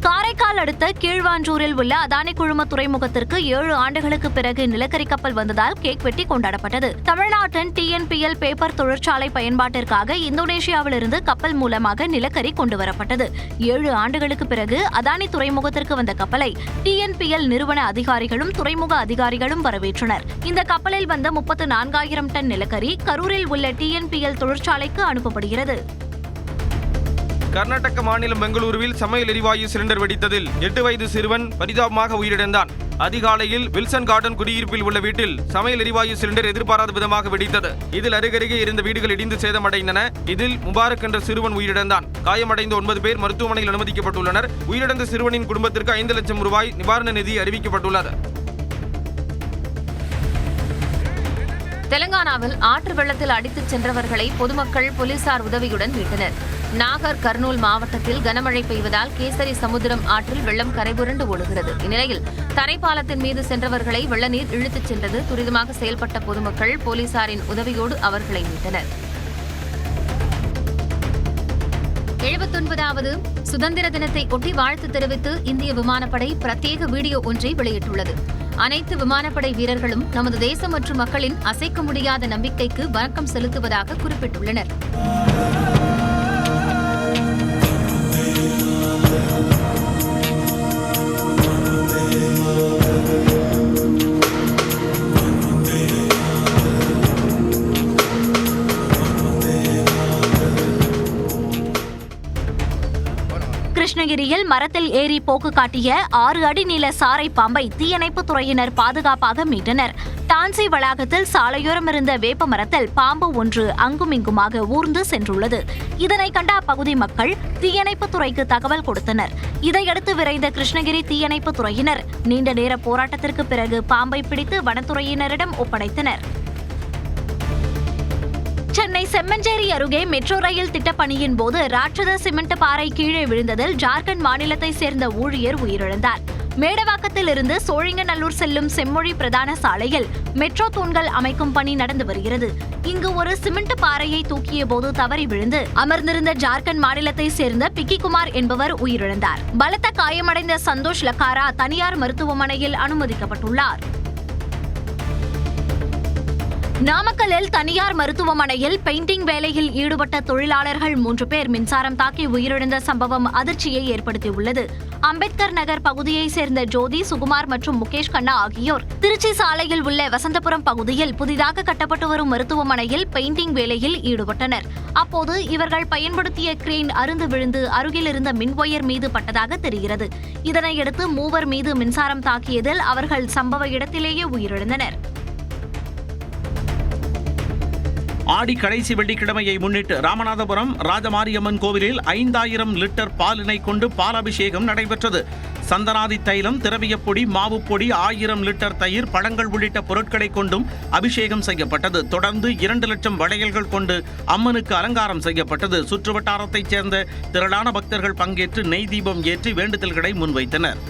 காரைக்கால் அடுத்த கீழ்வாஞ்சூரில் உள்ள அதானி குழும துறைமுகத்திற்கு 7 ஆண்டுகளுக்கு பிறகு நிலக்கரி கப்பல் வந்ததால் கேக் வெட்டி கொண்டாடப்பட்டது. தமிழ்நாட்டின் TNPL பேப்பர் தொழிற்சாலை பயன்பாட்டிற்காக இந்தோனேஷியாவிலிருந்து கப்பல் மூலமாக நிலக்கரி கொண்டுவரப்பட்டது. 7 ஆண்டுகளுக்கு பிறகு அதானி துறைமுகத்திற்கு வந்த கப்பலை TNPL நிறுவன அதிகாரிகளும் துறைமுக அதிகாரிகளும் வரவேற்றனர். இந்த கப்பலில் வந்த 34,000 டன் நிலக்கரி கரூரில் உள்ள TNPL தொழிற்சாலைக்கு அனுப்பப்படுகிறது. கர்நாடக மாநிலம் பெங்களூருவில் சமையல் எரிவாயு சிலிண்டர் வெடித்ததில் 8 வயது சிறுவன் பரிதாபமாக உயிரிழந்தான். அதிகாலையில் வில்சன் கார்டன் குடியிருப்பில் உள்ள வீட்டில் சமையல் எரிவாயு சிலிண்டர் எதிர்பாராத விதமாக வெடித்தது. இதில் அருகருகே இருந்த வீடுகள் இடிந்து சேதமடைந்தன. இதில் முபாரக் என்ற சிறுவன் உயிரிழந்தான். காயமடைந்த 9 பேர் மருத்துவமனையில் அனுமதிக்கப்பட்டுள்ளனர். உயிரிழந்த சிறுவனின் குடும்பத்திற்கு 5 லட்சம் ரூபாய் நிவாரண நிதி அறிவிக்கப்பட்டுள்ளது. தெலங்கானாவில் ஆற்று வெள்ளத்தில் அடித்துச் சென்றவர்களை பொதுமக்கள் போலீசார் உதவியுடன் மீட்டனர். நாகர் கர்னூல் மாவட்டத்தில் கனமழை பெய்வதால் கேசரி சமுத்திரம் ஆற்றில் வெள்ளம் கரைபுரண்டு ஓடுகிறது. இந்நிலையில் தரைப்பாலத்தின் மீது சென்றவர்களை வெள்ள நீர் இழுத்துச் சென்றது. துரிதமாக செயல்பட்ட பொதுமக்கள் போலீசாரின் உதவியோடு அவர்களை மீட்டனர். 79வது சுதந்திர தினத்தை ஒட்டி வாழ்த்து தெரிவித்து இந்திய விமானப்படை பிரத்யேக வீடியோ ஒன்றை வெளியிட்டுள்ளது. அனைத்து விமானப்படை வீரர்களும் நமது தேசம் மற்றும் மக்களின் அசைக்க முடியாத நம்பிக்கைக்கு வணக்கம் செலுத்துவதாக குறிப்பிட்டுள்ளனர். கிருஷ்ணகிரியில் மரத்தில் ஏறி போக்கு காட்டிய 6 அடி நீள சாரை பாம்பை தீயணைப்பு துறையினர் பாதுகாப்பாக மீட்டனர். டான்சி வளாகத்தில் சாலையோரம் இருந்த வேப்ப மரத்தில் பாம்பு ஒன்று அங்குமிங்குமாக ஊர்ந்து சென்றுள்ளது. இதனை கண்ட அப்பகுதி மக்கள் தீயணைப்பு துறைக்கு தகவல் கொடுத்தனர். இதையடுத்து விரைந்த கிருஷ்ணகிரி தீயணைப்பு துறையினர் நீண்ட நேர போராட்டத்திற்கு பிறகு பாம்பை பிடித்து வனத்துறையினரிடம் ஒப்படைத்தனர். சென்னை செம்மஞ்சேரி அருகே மெட்ரோ ரயில் திட்டப்பணியின் போது ராட்சத சிமெண்ட் பாறை கீழே விழுந்ததில் ஜார்க்கண்ட் மாநிலத்தை சேர்ந்த ஊழியர் உயிரிழந்தார். மேடவாக்கத்தில் இருந்து சோழிங்கநல்லூர் செல்லும் செம்மொழி பிரதான சாலையில் மெட்ரோ தூண்கள் அமைக்கும் பணி நடந்து வருகிறது. இங்கு ஒரு சிமெண்ட் பாறையை தூக்கிய போது தவறி விழுந்து அமர்ந்திருந்த ஜார்க்கண்ட் மாநிலத்தை சேர்ந்த பிக்கிகுமார் என்பவர் உயிரிழந்தார். பலத்த காயமடைந்த சந்தோஷ் லக்காரா தனியார் மருத்துவமனையில் அனுமதிக்கப்பட்டுள்ளார். நாமக்கல்லில் தனியார் மருத்துவமனையில் பெயிண்டிங் வேலையில் ஈடுபட்ட தொழிலாளர்கள் 3 பேர் மின்சாரம் தாக்கி உயிரிழந்த சம்பவம் அதிர்ச்சியை ஏற்படுத்தியுள்ளது. அம்பேத்கர் நகர் பகுதியைச் சேர்ந்த ஜோதி, சுகுமார் மற்றும் முகேஷ் கண்ணா ஆகியோர் திருச்சி சாலையில் உள்ள வசந்தபுரம் பகுதியில் புதிதாக கட்டப்பட்டு வரும் மருத்துவமனையில் பெயிண்டிங் வேலையில் ஈடுபட்டனர். அப்போது இவர்கள் பயன்படுத்திய கிரேன் அறுந்து விழுந்து அருகில் இருந்த மின் ஒயர் மீது பட்டதாக தெரிகிறது. இதனையடுத்து 3 மீது மின்சாரம் தாக்கியதில் அவர்கள் சம்பவ இடத்திலேயே உயிரிழந்தனர். ஆடி கடைசி வெள்ளிக்கிழமையை முன்னிட்டு ராமநாதபுரம் ராஜமாரியம்மன் கோவிலில் 5000 லிட்டர் பாலினை கொண்டு பாலாபிஷேகம் நடைபெற்றது. சந்தனாதி தைலம், திரவியப்பொடி, மாவுப்பொடி, 1000 லிட்டர் தயிர், பழங்கள் உள்ளிட்ட பொருட்களை கொண்டும் அபிஷேகம் செய்யப்பட்டது. தொடர்ந்து 2 லட்சம் வளையல்கள் கொண்டு அம்மனுக்கு அலங்காரம் செய்யப்பட்டது. சுற்றுவட்டாரத்தைச் சேர்ந்த திரளான பக்தர்கள் பங்கேற்று நெய் தீபம் ஏற்றி வேண்டுதல்களை முன்வைத்தனர்.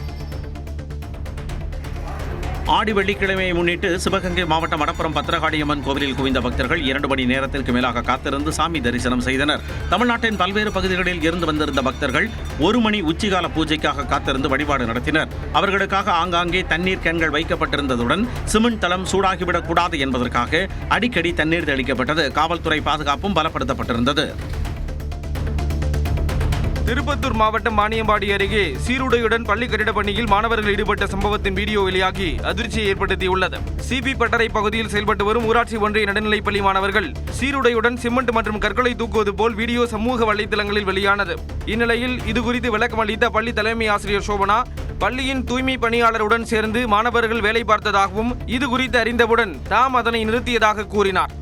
ஆடி வெள்ளிக்கிழமையை முன்னிட்டு சிவகங்கை மாவட்டம் மடப்புறம் பத்திரகாளியம்மன் கோவிலில் குவிந்த பக்தர்கள் 2 மணி நேரத்திற்கு மேலாக காத்திருந்து சாமி தரிசனம் செய்தனர். தமிழ்நாட்டின் பல்வேறு பகுதிகளில் இருந்து வந்திருந்த பக்தர்கள் 1 மணி உச்சிகால பூஜைக்காக காத்திருந்து வழிபாடு நடத்தினர். அவர்களுக்காக ஆங்காங்கே தண்ணீர் கேன்கள் வைக்கப்பட்டிருந்ததுடன் சிமெண்ட் தளம் சூடாகிவிடக் கூடாது என்பதற்காக அடிக்கடி தண்ணீர் தெளிக்கப்பட்டது. காவல்துறை பாதுகாப்பும் பலப்படுத்தப்பட்டிருந்தது. திருப்பத்தூர் மாவட்டம் மானியம்பாடி அருகே சீருடையுடன் பள்ளி கட்டிட பணியில் மாணவர்கள் ஈடுபட்ட சம்பவத்தின் வீடியோ வெளியாகி அதிர்ச்சியை ஏற்படுத்தியுள்ளது. சிபி பட்டறை பகுதியில் செயல்பட்டு வரும் ஊராட்சி ஒன்றிய நடுநிலைப்பள்ளி மாணவர்கள் சீருடையுடன் சிமெண்ட் மற்றும் கற்களை தூக்குவது போல் வீடியோ சமூக வலைதளங்களில் வெளியானது. இந்நிலையில் இதுகுறித்து விளக்கம் அளித்த பள்ளி தலைமை ஆசிரியர் சோபனா, பள்ளியின் தூய்மை பணியாளருடன் சேர்ந்து மாணவர்கள் வேலை பார்த்ததாகவும் இதுகுறித்து அறிந்தவுடன் தாம் அதனை நிறுத்தியதாக கூறினார்.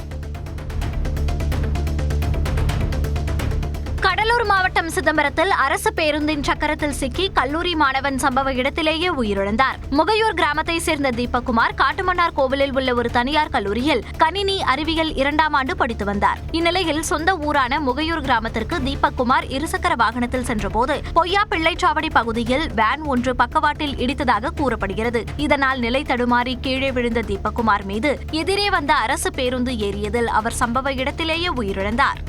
கடலூர் மாவட்டம் சிதம்பரத்தில் அரசு பேருந்தின் சக்கரத்தில் சிக்கி கல்லூரி மாணவன் சம்பவ இடத்திலேயே உயிரிழந்தார். முகையூர் கிராமத்தை சேர்ந்த தீபக்குமார் காட்டுமன்னார் கோவிலில் உள்ள ஒரு தனியார் கல்லூரியில் கணினி அறிவியல் 2ஆம் ஆண்டு படித்து வந்தார். இந்நிலையில் சொந்த ஊரான முகையூர் கிராமத்திற்கு தீபக்குமார் இருசக்கர வாகனத்தில் சென்றபோது பொய்யா பிள்ளைச்சாவடி பகுதியில் வேன் ஒன்று பக்கவாட்டில் இடித்ததாக கூறப்படுகிறது. இதனால் நிலை தடுமாறி கீழே விழுந்த தீபக்குமார் மீது எதிரே வந்த அரசு பேருந்து ஏறியதில் அவர் சம்பவ இடத்திலேயே உயிரிழந்தார்.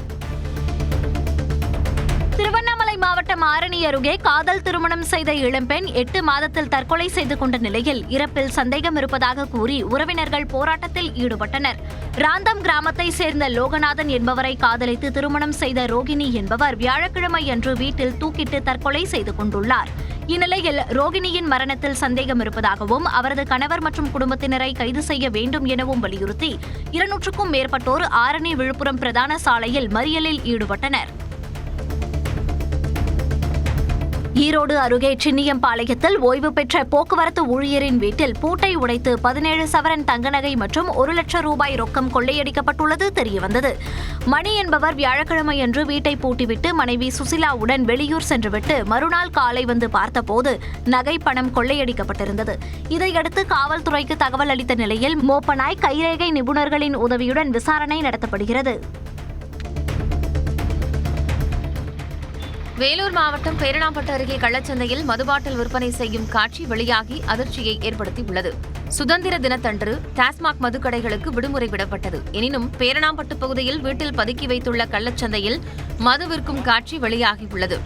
திருவண்ணாமலை மாவட்டம் ஆரணி அருகே காதல் திருமணம் செய்த இளம்பெண் 8 மாதத்தில் தற்கொலை செய்து கொண்ட நிலையில் இறப்பில் சந்தேகம் இருப்பதாக கூறி உறவினர்கள் போராட்டத்தில் ஈடுபட்டனர். ராந்தம் கிராமத்தை சேர்ந்த லோகநாதன் என்பவரை காதலித்து திருமணம் செய்த ரோகிணி என்பவர் வியாழக்கிழமை அன்று வீட்டில் தூக்கிட்டு தற்கொலை செய்து கொண்டுள்ளார். இந்நிலையில் ரோகிணியின் மரணத்தில் சந்தேகம் இருப்பதாகவும் அவரது கணவர் மற்றும் குடும்பத்தினரை கைது செய்ய வேண்டும் எனவும் வலியுறுத்தி 200க்கும் மேற்பட்டோர் ஆரணி விழுப்புரம் பிரதான சாலையில் மறியலில் ஈடுபட்டனர். ஈரோடு அருகே சின்னியம்பாளையத்தில் ஓய்வு பெற்ற போக்குவரத்து ஊழியரின் வீட்டில் பூட்டை உடைத்து 17 சவரன் தங்க நகை மற்றும் 1 லட்சம் ரூபாய் ரொக்கம் கொள்ளையடிக்கப்பட்டுள்ளது தெரியவந்தது. மணி என்பவர் வியாழக்கிழமையன்று வீட்டை பூட்டிவிட்டு மனைவி சுசிலாவுடன் வெளியூர் சென்றுவிட்டு மறுநாள் காலை வந்து பார்த்தபோது நகை பணம் கொள்ளையடிக்கப்பட்டிருந்தது. இதையடுத்து காவல்துறைக்கு தகவல் அளித்த நிலையில் மோப்பனாய் கைரேகை நிபுணர்களின் உதவியுடன் விசாரணை நடத்தப்படுகிறது. வேலூர் மாவட்டம் பேரணாம்பட்டு அருகே கள்ளச்சந்தையில் மதுபாட்டில் விற்பனை செய்யும் காட்சி வெளியாகி அதிர்ச்சியை ஏற்படுத்தியுள்ளது. சுதந்திர தினத்தன்று டாஸ்மாக் மதுக்கடைகளுக்கு விடுமுறை விடப்பட்டது. எனினும் பேரணாம்பட்டு பகுதியில் வீட்டில் பதுக்கி வைத்துள்ள கள்ளச்சந்தையில் மது விற்கும் காட்சி வெளியாகியுள்ளது.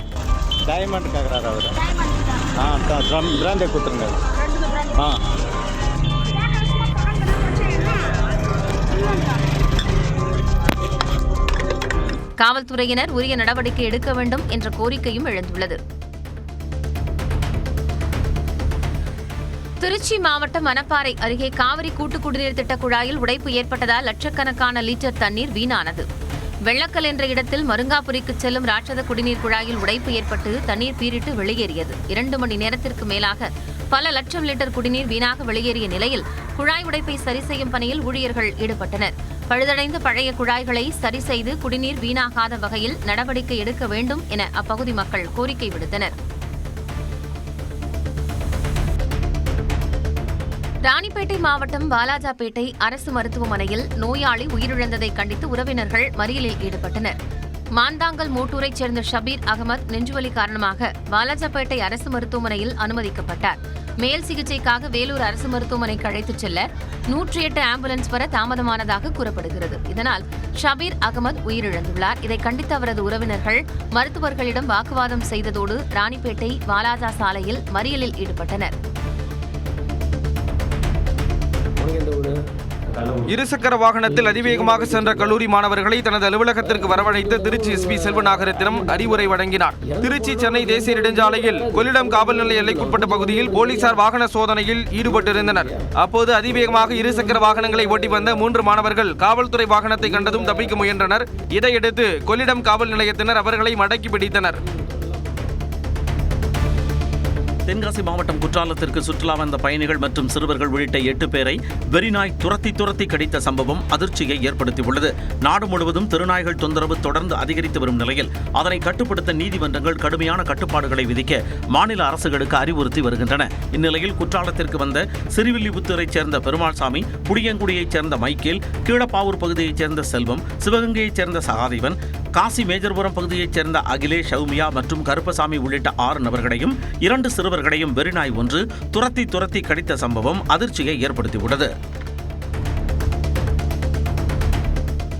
காவல்துறையினர் உரிய நடவடிக்கை எடுக்க வேண்டும் என்ற கோரிக்கையும் எழுந்துள்ளது. திருச்சி மாவட்டம் மணப்பாறை அருகே காவிரி கூட்டு குடிநீர் திட்ட குழாயில் உடைப்பு ஏற்பட்டதால் லட்சக்கணக்கான லிட்டர் தண்ணீர் வீணானது. வெள்ளக்கல் என்ற இடத்தில் மருங்காபுரிக்கு செல்லும் ராட்சத குடிநீர் குழாயில் உடைப்பு ஏற்பட்டு தண்ணீர் பீரிட்டு வெளியேறியது. 2 மணி நேரத்திற்கு மேலாக பல லட்சம் லிட்டர் குடிநீர் வீணாக வெளியேறிய நிலையில் குழாய் உடைப்பை சரி செய்யும் பணியில் ஊழியர்கள் ஈடுபட்டனர். பழுதடைந்த பழைய குழாய்களை சரி செய்து குடிநீர் வீணாகாத வகையில் நடவடிக்கை எடுக்க வேண்டும் என அப்பகுதி மக்கள் கோரிக்கை விடுத்தனர். ராணிப்பேட்டை மாவட்டம் வாலாஜாபேட்டை அரசு மருத்துவமனையில் நோயாளி உயிரிழந்ததை கண்டித்து உறவினர்கள் மறியலில் ஈடுபட்டனர். மாந்தாங்கல் மூட்டூரைச் சேர்ந்த ஷபீர் அகமது நெஞ்சுவலி காரணமாக வாலாஜாபேட்டை அரசு மருத்துவமனையில் அனுமதிக்கப்பட்டார். மேல் சிகிச்சைக்காக வேலூர் அரசு மருத்துவமனைக்கு அழைத்துச் செல்ல 108 ஆம்புலன்ஸ் வர தாமதமானதாக கூறப்படுகிறது. இதனால் ஷபீர் அகமது உயிரிழந்துள்ளார். இதை கண்டித்து அவரது உறவினர்கள் மருத்துவர்களிடம் வாக்குவாதம் செய்ததோடு ராணிப்பேட்டை வாலாஜா சாலையில் மறியலில் ஈடுபட்டனர். இருசக்கர வாகனத்தில் அதிவேகமாக சென்ற கல்லூரி மாணவர்களை தனது அலுவலகத்திற்கு வரவழைத்து திருச்சி எஸ்பி செல்வநாகரத்தினம் அறிவுரை வழங்கினார். திருச்சி சென்னை தேசிய நெடுஞ்சாலையில் கொள்ளிடம் காவல் நிலைய எல்லைக்குட்பட்ட பகுதியில் போலீசார் வாகன சோதனையில் ஈடுபட்டிருந்தனர். அப்போது அதிவேகமாக இருசக்கர வாகனங்களை ஓட்டி வந்த 3 மாணவர்கள் காவல்துறை வாகனத்தை கண்டதும் தப்பிக்க முயன்றனர். இதையடுத்து கொள்ளிடம் காவல் நிலையத்தினர் அவர்களை மடக்கி பிடித்தனர். தென்காசி மாவட்டம் குற்றாலத்திற்கு சுற்றுலா வந்த பயணிகள் மற்றும் சிறுவர்கள் உள்ளிட்ட 8 பேரை வெறிநாய் துரத்தி கடித்த சம்பவம் அதிர்ச்சியை ஏற்படுத்தியுள்ளது. நாடு முழுவதும் திருநாய்கள் தொந்தரவு தொடர்ந்து அதிகரித்து வரும் நிலையில் அதனை கட்டுப்படுத்த நீதிமன்றங்கள் கடுமையான கட்டுப்பாடுகளை விதிக்க மாநில அரசுகளுக்கு அறிவுறுத்தி வருகின்றன. இந்நிலையில் குற்றாலத்திற்கு வந்த சிறுவில்லிபுத்தூரைச் சேர்ந்த பெருமாள்சாமி, புளியங்குடியைச் சேர்ந்த மைக்கேல், கீழப்பாவூர் பகுதியைச் சேர்ந்த செல்வம், சிவகங்கையைச் சேர்ந்த சகாதேவன், காசி மேஜர்புரம் பகுதியைச் சேர்ந்த அகிலேஷ், சௌமியா மற்றும் கருப்பசாமி உள்ளிட்ட 6 நபர்களையும் 2 சிறுவர்களையும் வெறிநாய் ஒன்று துரத்தி கடித்த சம்பவம் அதிர்ச்சியை ஏற்படுத்தியுள்ளது.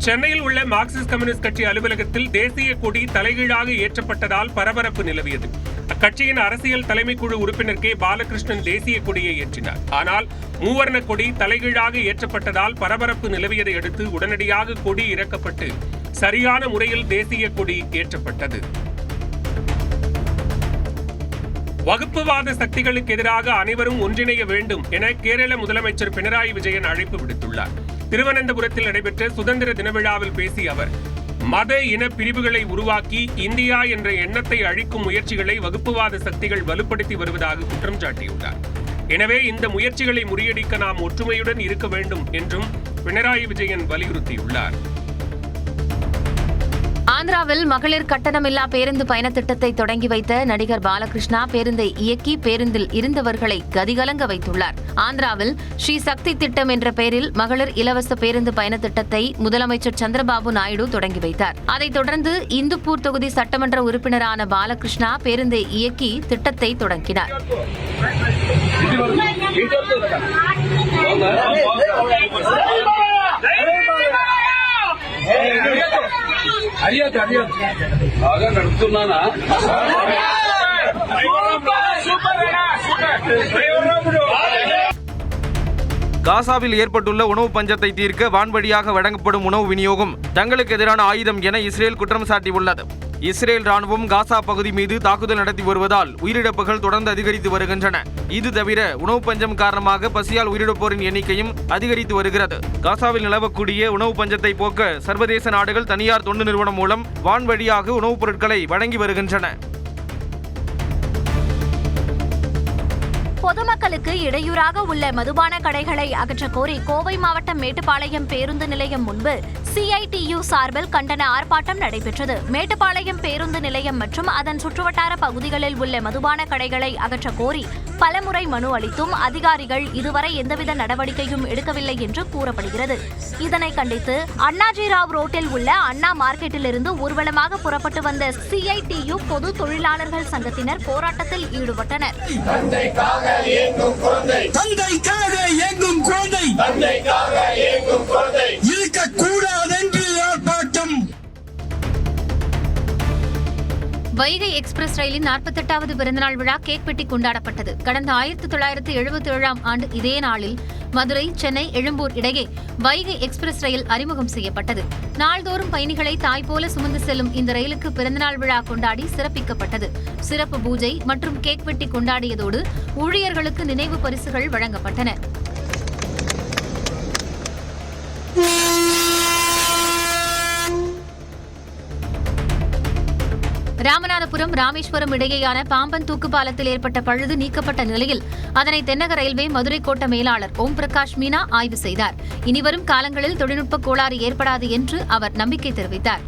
சென்னையில் உள்ள மார்க்சிஸ்ட் கம்யூனிஸ்ட் கட்சி அலுவலகத்தில் தேசிய கொடி தலைகீழாக ஏற்றப்பட்டதால் பரபரப்பு நிலவியது. அக்கட்சியின் அரசியல் தலைமைக்குழு உறுப்பினர் கே பாலகிருஷ்ணன் தேசிய கொடியை ஏற்றினார். ஆனால் மூவர்ண கொடி தலைகீழாக ஏற்றப்பட்டதால் பரபரப்பு நிலவியதை அடுத்து உடனடியாக கொடி இறக்கப்பட்டு சரியான முறையில் தேசிய கொடி ஏற்றப்பட்டது. வகுப்புவாத சக்திகளுக்கு எதிராக அனைவரும் ஒன்றிணைய வேண்டும் என கேரள முதலமைச்சர் பினராயி விஜயன் அழைப்பு விடுத்துள்ளார். திருவனந்தபுரத்தில் நடைபெற்ற சுதந்திர தின விழாவில் பேசிய அவர், மத இன பிரிவுகளை உருவாக்கி இந்தியா என்ற எண்ணத்தை அழிக்கும் முயற்சிகளை வகுப்புவாத சக்திகள் வலுப்படுத்தி வருவதாக குற்றம் சாட்டியுள்ளார். எனவே இந்த முயற்சிகளை முறியடிக்க நாம் ஒற்றுமையுடன் இருக்க வேண்டும் என்றும் பினராயி விஜயன் வலியுறுத்தியுள்ளார். ஆந்திராவில் மகளிர் கட்டணமில்லா பேருந்து பயண திட்டத்தை தொடங்கி வைத்த நடிகர் பாலகிருஷ்ணா பேருந்தை இயக்கி பேருந்தில் இருந்தவர்களை கதிகலங்க வைத்துள்ளார். ஆந்திராவில் ஸ்ரீ சக்தி திட்டம் என்ற பெயரில் மகளிர் இலவச பேருந்து பயண திட்டத்தை முதலமைச்சர் சந்திரபாபு நாயுடு தொடங்கி வைத்தார். அதைத் தொடர்ந்து இந்துப்பூர் தொகுதி சட்டமன்ற உறுப்பினரான பாலகிருஷ்ணா பேருந்தை இயக்கி திட்டத்தை தொடங்கினார். காசாவில் ஏற்பட்டுள்ள உணவு பஞ்சத்தை தீர்க்க வான்வழியாக வழங்கப்படும் உணவு விநியோகம் தங்களுக்கு எதிரான ஆயுதம் என இஸ்ரேல் குற்றம் சாட்டியுள்ளது. இஸ்ரேல் ராணுவம் காசா பகுதி மீது தாக்குதல் நடத்தி வருவதால் உயிரிழப்புகள் தொடர்ந்து அதிகரித்து வருகின்றன. இது தவிர உணவு பஞ்சம் காரணமாக பசியால் உயிரிழப்போரின் எண்ணிக்கையும் அதிகரித்து வருகிறது. காசாவில் நிலவக்கூடிய உணவு பஞ்சத்தை போக்க சர்வதேச நாடுகள் தனியார் தொண்டு நிறுவனம் மூலம் வான்வழியாக உணவுப் பொருட்களை வழங்கி வருகின்றன. பொதுமக்களுக்கு இடையூறாக உள்ள மதுபான கடைகளை அகற்ற கோரி கோவை மாவட்டம் மேட்டுப்பாளையம் பேருந்து நிலையம் முன்பு CITU சார்பில் கண்டன ஆர்ப்பாட்டம் நடைபெற்றது. மேட்டுப்பாளையம் பேருந்து நிலையம் மற்றும் அதன் சுற்றுவட்டார பகுதிகளில் உள்ள மதுபான கடைகளை அகற்ற கோரி பலமுறை மனு அளித்தும் அதிகாரிகள் இதுவரை எந்தவித நடவடிக்கையும் எடுக்கவில்லை என்று கூறப்படுகிறது. இதனை கண்டித்து அண்ணாஜிராவ் ரோட்டில் உள்ள அண்ணா மார்க்கெட்டிலிருந்து ஊர்வலமாக புறப்பட்டு வந்த CITU பொது தொழிலாளர்கள் சங்கத்தினர் போராட்டத்தில் ஈடுபட்டனர். வைகை எக்ஸ்பிரஸ் ரயிலின் 48வது பிறந்தநாள் விழா கேக் வெட்டி கொண்டாடப்பட்டது. கடந்த 1977ஆம் ஆண்டு இதே நாளில் மதுரை, சென்னை, எழும்பூர் இடையே வைகை எக்ஸ்பிரஸ் ரயில் அறிமுகம் செய்யப்பட்டது. நாள்தோறும் பயணிகளை தாய் போல சுமந்து செல்லும் இந்த ரயிலுக்கு பிறந்தநாள் விழா கொண்டாடி சிறப்பிக்கப்பட்டது. சிறப்பு பூஜை மற்றும் கேக் வெட்டி கொண்டாடியதோடு ஊழியர்களுக்கு நினைவு பரிசுகள் வழங்கப்பட்டன. ராமநாதபுரம், ராமேஸ்வரம் இடையேயான பாம்பன் தூக்கு பாலத்தில் ஏற்பட்ட பழுது நீக்கப்பட்ட நிலையில் அதனை தென்னக ரயில்வே மதுரை கோட்ட மேலாளர் ஓம் பிரகாஷ் மீனா ஆய்வு செய்தார். இனிவரும் காலங்களில் தொழில்நுட்ப கோளாறு ஏற்படாது என்று அவர் நம்பிக்கை தெரிவித்தார்.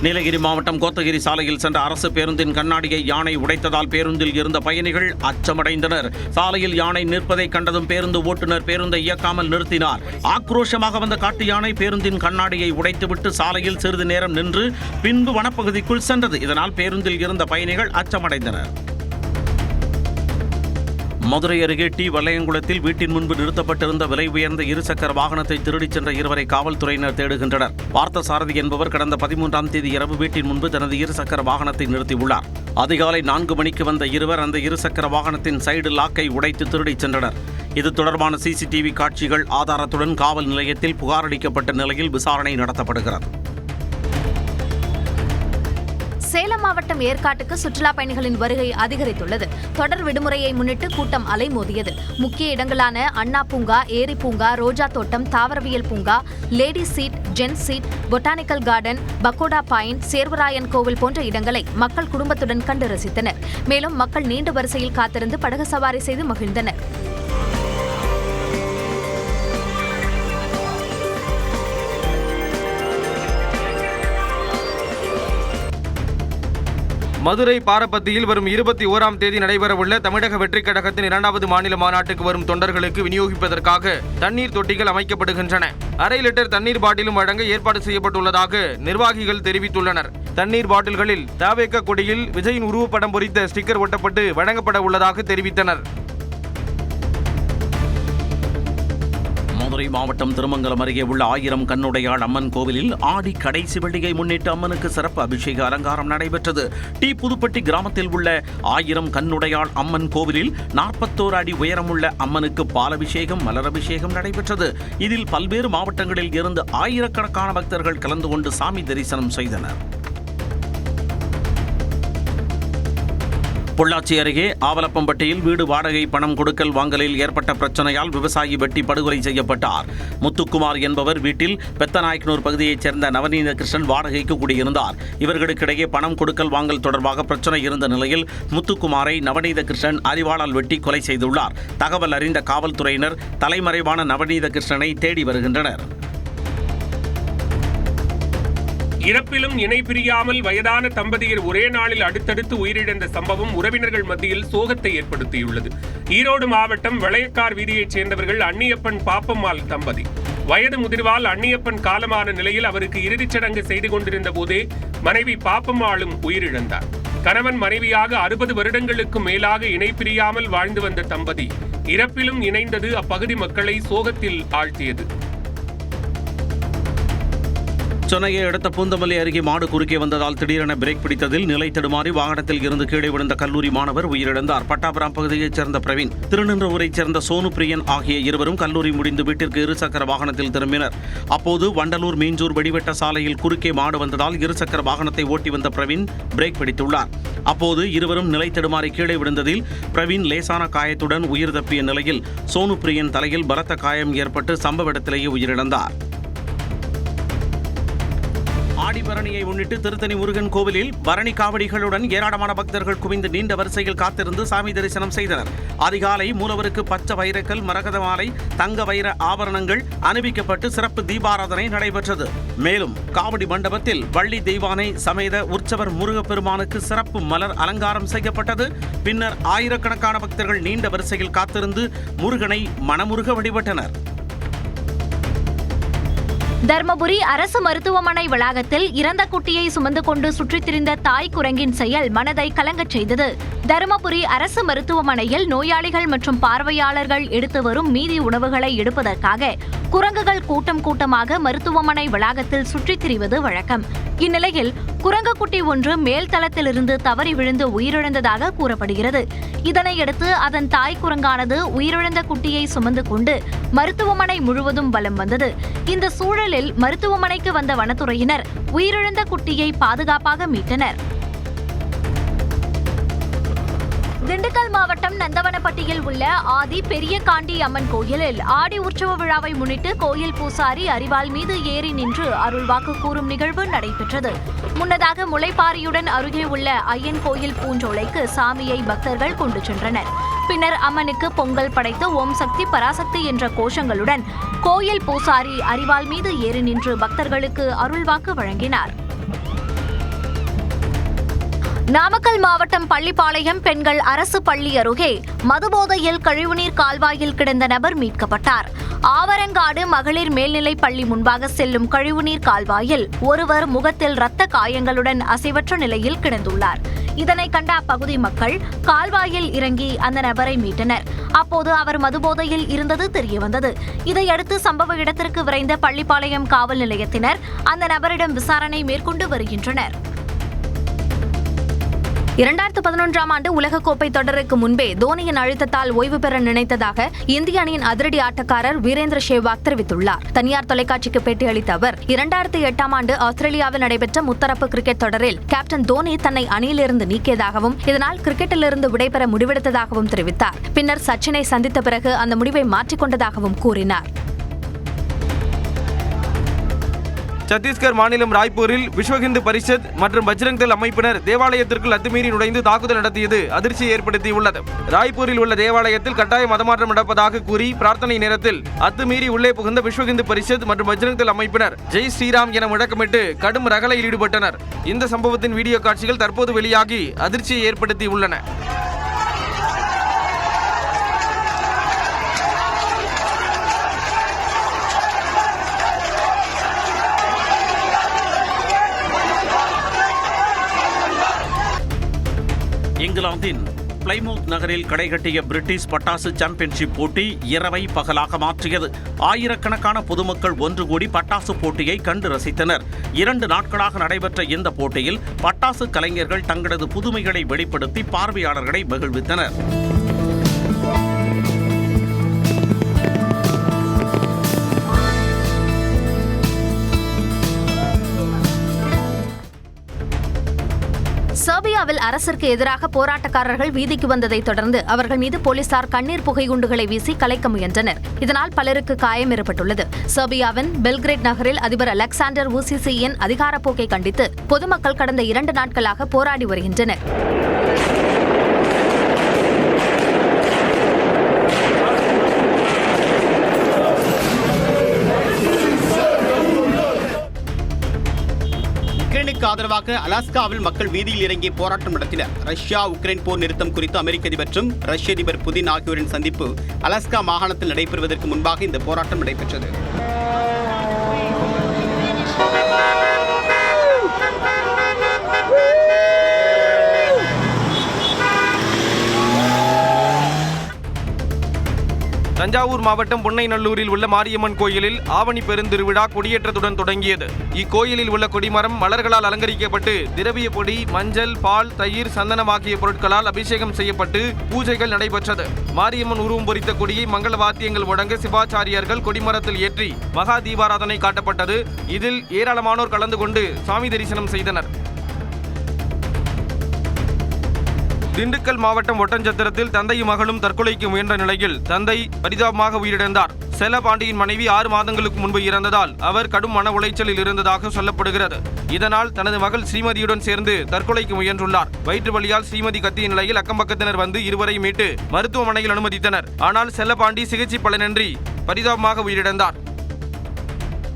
நீலகிரி மாவட்டம் கோத்தகிரி சாலையில் சென்ற அரசு பேருந்தின் கண்ணாடியை யானை உடைத்ததால் பேருந்தில் இருந்த பயணிகள் அச்சமடைந்தனர். சாலையில் யானை நிற்பதை கண்டதும் பேருந்து ஓட்டுநர் பேருந்தை இயக்காமல் நிறுத்தினார். ஆக்ரோஷமாக வந்த காட்டு யானை பேருந்தின் கண்ணாடியை உடைத்துவிட்டு சாலையில் சிறிது நேரம் நின்று பின்பு வனப்பகுதிக்குள் சென்றது. இதனால் பேருந்தில் இருந்த பயணிகள் அச்சமடைந்தனர். மதுரை அருகே டி வலையங்குளத்தில் வீட்டின் முன்பு நிறுத்தப்பட்டிருந்த விலை உயர்ந்த இருசக்கர வாகனத்தை திருடிச் சென்ற இருவரை காவல்துறையினர் தேடுகின்றனர். பார்த்தசாரதி என்பவர் கடந்த 13ஆம் தேதி இரவு வீட்டின் முன்பு தனது இருசக்கர வாகனத்தை நிறுத்தியுள்ளார். அதிகாலை 4 மணிக்கு வந்த இருவர் அந்த இருசக்கர வாகனத்தின் சைடு லாக்கை உடைத்து திருடிச் சென்றனர். இது தொடர்பான CCTV காட்சிகள் ஆதாரத்துடன் காவல் நிலையத்தில் புகார் அளிக்கப்பட்ட நிலையில் விசாரணை நடத்தப்படுகிறது. சேலம் மாவட்டம் ஏற்காட்டுக்கு சுற்றுலா பயணிகளின் வருகை அதிகரித்துள்ளது. தொடர் விடுமுறையை முன்னிட்டு கூட்டம் அலைமோதியது. முக்கிய இடங்களான அண்ணா பூங்கா, ஏரி பூங்கா, ரோஜா தோட்டம், தாவரவியல் பூங்கா, lady seat, gents seat, botanical garden, pagoda point, Servarayan கோவில் போன்ற இடங்களை மக்கள் குடும்பத்துடன் கண்டு ரசித்தனர். மேலும் மக்கள் நீண்ட வரிசையில் காத்திருந்து படகு சவாரி செய்து மகிழ்ந்தனர். மதுரை பாரப்பத்தியில் வரும் 21ஆம் தேதி நடைபெறவுள்ள தமிழக வெற்றிக் கழகத்தின் 2வது மாநில மாநாட்டுக்கு வரும் தொண்டர்களுக்கு விநியோகிப்பதற்காக தண்ணீர் தொட்டிகள் அமைக்கப்படுகின்றன. 1/2 லிட்டர் தண்ணீர் பாட்டிலும் வழங்க ஏற்பாடு செய்யப்பட்டுள்ளதாக நிர்வாகிகள் தெரிவித்துள்ளனர். தண்ணீர் பாட்டில்களில் தவேக கொடியில் விஜயின் உருவப்படம் பொறித்த ஸ்டிக்கர் ஒட்டப்பட்டு வழங்கப்பட உள்ளதாக தெரிவித்தனர். மதுரை மாவட்டம் திருமங்கலம் அருகே உள்ள 1000 கண்ணுடையாள் அம்மன் கோவிலில் ஆடி கடைசி வெள்ளியை முன்னிட்டு அம்மனுக்கு சிறப்பு அபிஷேக அலங்காரம் நடைபெற்றது. டி புதுப்பட்டி கிராமத்தில் உள்ள 1000 கண்ணுடையாள் அம்மன் கோவிலில் 41 அடி உயரமுள்ள அம்மனுக்கு பாலபிஷேகம், மலரபிஷேகம் நடைபெற்றது. இதில் பல்வேறு மாவட்டங்களில் இருந்து ஆயிரக்கணக்கான பக்தர்கள் கலந்து கொண்டு சாமி தரிசனம் செய்தனர். பொள்ளாச்சி அருகே ஆவலப்பம்பட்டியில் வீடு வாடகை பணம் கொடுக்கல் வாங்கலில் ஏற்பட்ட பிரச்சனையால் விவசாயி வெட்டி படுகொலை செய்யப்பட்டார். முத்துக்குமார் என்பவர் வீட்டில் பெத்தநாயக்கனூர் பகுதியைச் சேர்ந்த நவநீத கிருஷ்ணன் வாடகைக்கு குடியிருந்தார். இவர்களுக்கிடையே பணம் கொடுக்கல் வாங்கல் தொடர்பாக பிரச்சனை இருந்த நிலையில் முத்துக்குமாரை நவநீத கிருஷ்ணன் அரிவாளால் வெட்டி கொலை செய்துள்ளார். தகவல் அறிந்த காவல்துறையினர் தலைமறைவான நவநீத கிருஷ்ணனை தேடி வருகின்றனர். இறப்பிலும் இணை பிரியாமல் வயதான தம்பதியர் ஒரே நாளில் அடுத்தடுத்து உயிரிழந்த சம்பவம் உறவினர்கள் மத்தியில் சோகத்தை ஏற்படுத்தியுள்ளது. ஈரோடு மாவட்டம் வெளையக்கார் வீதியைச் சேர்ந்தவர்கள் அன்னியப்பன் பாப்பம்மாள் தம்பதி. வயது முதிர்வால் அன்னியப்பன் காலமான நிலையில் அவருக்கு இறுதிச் சடங்கு செய்து கொண்டிருந்த போதே மனைவி பாப்பம்மாளும் உயிரிழந்தார். கணவன் மனைவியாக 60 வருடங்களுக்கு மேலாக இணை பிரியாமல் வாழ்ந்து வந்த தம்பதி இறப்பிலும் இணைந்தது அப்பகுதி மக்களை சோகத்தில் ஆழ்த்தியது. சென்னையை அடுத்த பூந்தமல்லி அருகே மாடு குறுக்கே வந்ததால் திடீரென பிரேக் பிடித்ததில் நிலை தடுமாறி வாகனத்தில் இருந்து கீழே விழுந்த கல்லூரி மாணவர் உயிரிழந்தார். பட்டாபுரம் பகுதியைச் சேர்ந்த பிரவீன், திருநின்றவூரைச் சேர்ந்த சோனு பிரியன் ஆகிய இருவரும் கல்லூரி முடிந்து வீட்டிற்கு இருசக்கர வாகனத்தில் திரும்பினர். அப்போது வண்டலூர் மீஞ்சூர் வெடிவெட்ட சாலையில் குறுக்கே மாடு வந்ததால் இருசக்கர வாகனத்தை ஓட்டி வந்த பிரவீன் பிரேக் பிடித்துள்ளார். அப்போது இருவரும் நிலை தடுமாறி கீழே விழுந்ததில் பிரவீன் லேசான காயத்துடன் உயிர் தப்பிய நிலையில் சோனு பிரியன் தலையில் பலத்த காயம் ஏற்பட்டு சம்பவ இடத்திலேயே உயிரிழந்தார். ஆடிபரணியை முன்னிட்டு திருத்தணி முருகன் கோவிலில் பரணி காவடிகளுடன் ஏராளமான பக்தர்கள் குவிந்து நீண்ட வரிசையில் காத்திருந்து சாமி தரிசனம் செய்தனர். அதிகாலை மூலவருக்கு பச்சை வைரக்கல், மரகத மாலை, தங்க வைர ஆபரணங்கள் அணிவிக்கப்பட்டு சிறப்பு தீபாராதனை நடைபெற்றது. மேலும் காவடி மண்டபத்தில் வள்ளி தெய்வானை சமேத உற்சவர் முருகப்பெருமானுக்கு சிறப்பு மலர் அலங்காரம் செய்யப்பட்டது. பின்னர் ஆயிரக்கணக்கான பக்தர்கள் நீண்ட வரிசையில் காத்திருந்து முருகனை மனமுருக வழிபட்டனர். தர்மபுரி அரசு மருத்துவமனை வளாகத்தில் இறந்த குட்டியை சுமந்து கொண்டு சுற்றித் திரிந்த தாய் குரங்கின் செயல் மனதை கலங்கச் செய்தது. தருமபுரி அரசு மருத்துவமனையில் நோயாளிகள் மற்றும் பார்வையாளர்கள் எடுத்து வரும் மீதி உணவுகளை எடுப்பதற்காக குரங்குகள் கூட்டம் கூட்டமாக மருத்துவமனை வளாகத்தில் சுற்றித் திரிவது வழக்கம். இந்நிலையில் குரங்கு குட்டி ஒன்று மேல் தளத்திலிருந்து தவறி விழுந்து உயிரிழந்ததாக கூறப்படுகிறது. இதனையடுத்து அதன் தாய் குரங்கானது உயிரிழந்த குட்டியை சுமந்து கொண்டு மருத்துவமனை முழுவதும் வலம் வந்தது. இந்த சூழலில் மருத்துவமனைக்கு வந்த வனத்துறையினர் உயிரிழந்த குட்டியை பாதுகாப்பாக மீட்டனர். திண்டுக்கல் மாவட்டம் நந்தவனப்பட்டியில் உள்ள ஆதி பெரிய காண்டி அம்மன் கோயிலில் ஆடி உற்சவ விழாவை முன்னிட்டு கோயில் பூசாரி அரிவாள் மீது ஏறி நின்று அருள்வாக்கு கூறும் நிகழ்வு நடைபெற்றது. முன்னதாக முளைப்பாரியுடன் அருகே உள்ள ஐயன் கோயில் பூஞ்சோலைக்கு சாமியை பக்தர்கள் கொண்டு சென்றனர். பின்னர் அம்மனுக்கு பொங்கல் படைத்து ஓம் சக்தி பராசக்தி என்ற கோஷங்களுடன் கோயில் பூசாரி அரிவாள் மீது ஏறி நின்று பக்தர்களுக்கு அருள்வாக்கு வழங்கினார். நாமக்கல் மாவட்டம் பள்ளிப்பாளையம் பெண்கள் அரசு பள்ளி அருகே மதுபோதையில் கழிவுநீர் கால்வாயில் கிடந்த நபர் மீட்கப்பட்டார். ஆவரங்காடு மகளிர் மேல்நிலைப் பள்ளி முன்பாக செல்லும் கழிவுநீர் கால்வாயில் ஒருவர் முகத்தில் இரத்த காயங்களுடன் அசைவற்ற நிலையில் கிடந்துள்ளார். இதனை கண்ட அப்பகுதி மக்கள் கால்வாயில் இறங்கி அந்த நபரை மீட்டனர். அப்போது அவர் மதுபோதையில் இருந்தது தெரியவந்தது. இதையடுத்து சம்பவ இடத்திற்கு விரைந்த பள்ளிப்பாளையம் காவல் நிலையத்தினர் அந்த நபரிடம் விசாரணை மேற்கொண்டு வருகின்றனர். 2011ஆம் ஆண்டு உலகக்கோப்பை தொடருக்கு முன்பே தோனியின் அழுத்தத்தால் ஓய்வு பெற நினைத்ததாக இந்திய அணியின் அதிரடி ஆட்டக்காரர் வீரேந்திர சேவாக் தெரிவித்துள்ளார். தனியார் தொலைக்காட்சிக்கு பேட்டியளித்த அவர் 2008ஆம் ஆண்டு ஆஸ்திரேலியாவில் நடைபெற்ற முத்தரப்பு கிரிக்கெட் தொடரில் கேப்டன் தோனி தன்னை அணியிலிருந்து நீக்கியதாகவும் இதனால் கிரிக்கெட்டிலிருந்து விடைபெற முடிவெடுத்ததாகவும் தெரிவித்தார். பின்னர் சச்சினை சந்தித்த பிறகு அந்த முடிவை மாற்றிக்கொண்டதாகவும் கூறினார். சத்தீஸ்கர் மாநிலம் ராய்ப்பூரில் விஸ்வ இந்து பரிஷத் மற்றும் பஜ்ரங் தள் அமைப்பினர் தேவாலயத்திற்குள் அத்துமீறி நுழைந்து தாக்குதல் நடத்தியது அதிர்ச்சியை ஏற்படுத்தியுள்ளது. ராய்ப்பூரில் உள்ள தேவாலயத்தில் கட்டாய மதமாற்றம் நடப்பதாக கூறி பிரார்த்தனை நேரத்தில் அத்துமீறி உள்ளே புகுந்த விஸ்வ இந்து பரிஷத் மற்றும் பஜ்ரங் தள் அமைப்பினர் ஜெய் ஸ்ரீராம் என முழக்கமிட்டு கடும் ரகளையில் ஈடுபட்டனர். இந்த சம்பவத்தின் வீடியோ காட்சிகள் தற்போது வெளியாகி அதிர்ச்சியை ஏற்படுத்தியுள்ளன. இங்கிலாந்தின் பிளைமவுத் நகரில் கடைகட்டிய பிரிட்டிஷ் பட்டாசு சாம்பியன்ஷிப் போட்டி இரவை பகலாக மாற்றியது. ஆயிரக்கணக்கான பொதுமக்கள் ஒன்று கூடி பட்டாசு போட்டியை கண்டு ரசித்தனர். 2 நாட்களாக நடைபெற்ற இந்த போட்டியில் பட்டாசு கலைஞர்கள் தங்களது புதுமைகளை வெளிப்படுத்தி பார்வையாளர்களை மகிழ்வித்தனர். செர்பியாவில் அரசிற்கு எதிராக போராட்டக்காரர்கள் வீதிக்கு வந்ததை தொடர்ந்து அவர்கள் மீது போலீசார் கண்ணீர் புகை குண்டுகளை வீசி கலைக்க முயன்றனர். இதனால் பலருக்கு காயம் ஏற்பட்டுள்ளது. செர்பியாவின் பெல்கிரேட் நகரில் அதிபர் அலெக்சாண்டர் வூசிசியின் அதிகாரப்போக்கை கண்டித்து பொதுமக்கள் கடந்த 2 நாட்களாக போராடி வருகின்றனர். உக்ரைனுக்கு ஆதரவாக அலாஸ்காவில் மக்கள் வீதியில் இறங்கி போராட்டம் நடத்தினர். ரஷ்யா உக்ரைன் போர் நிறுத்தம் குறித்து அமெரிக்க அதிபர் மற்றும் ரஷ்ய அதிபர் புதின் ஆகியோரின் சந்திப்பு அலாஸ்கா மாகாணத்தில் நடைபெறுவதற்கு முன்பாக இந்த போராட்டம் நடைபெற்றது. தஞ்சாவூர் மாவட்டம் பொன்னைநல்லூரில் உள்ள மாரியம்மன் கோயிலில் ஆவணி பெருந்திருவிழா கொடியேற்றத்துடன் தொடங்கியது. இக்கோயிலில் உள்ள கொடிமரம் மலர்களால் அலங்கரிக்கப்பட்டு திரவிய பொடி, மஞ்சள், பால், தயிர், சந்தனம் ஆகிய பொருட்களால் அபிஷேகம் செய்யப்பட்டு பூஜைகள் நடைபெற்றது. மாரியம்மன் உருவம் பொறித்த கொடியை மங்கள வாத்தியங்கள் முழங்க சிவாச்சாரியார்கள் கொடிமரத்தில் ஏற்றி மகா தீபாராதனை காட்டப்பட்டது. இதில் ஏராளமானோர் கலந்து கொண்டு சாமி தரிசனம் செய்தனர். திண்டுக்கல் மாவட்டம் ஒட்டஞ்சத்திரத்தில் தந்தையும் மகளும் தற்கொலைக்கு முயன்ற நிலையில் தந்தை பரிதாபமாக உயிரிழந்தார். செல்லபாண்டியின் மனைவி 6 மாதங்களுக்கு முன்பு இறந்ததால் அவர் கடும் மன உளைச்சலில் இருந்ததாக சொல்லப்படுகிறது. இதனால் தனது மகள் ஸ்ரீமதியுடன் சேர்ந்து தற்கொலைக்கு முயன்றுள்ளார். வயிற்று வலியால் ஸ்ரீமதி கத்திய நிலையில் அக்கம்பக்கத்தினர் வந்து இருவரையும் மீட்டு மருத்துவமனையில் அனுமதித்தனர். ஆனால் செல்லபாண்டி சிகிச்சை பலனின்றி பரிதாபமாக உயிரிழந்தார்.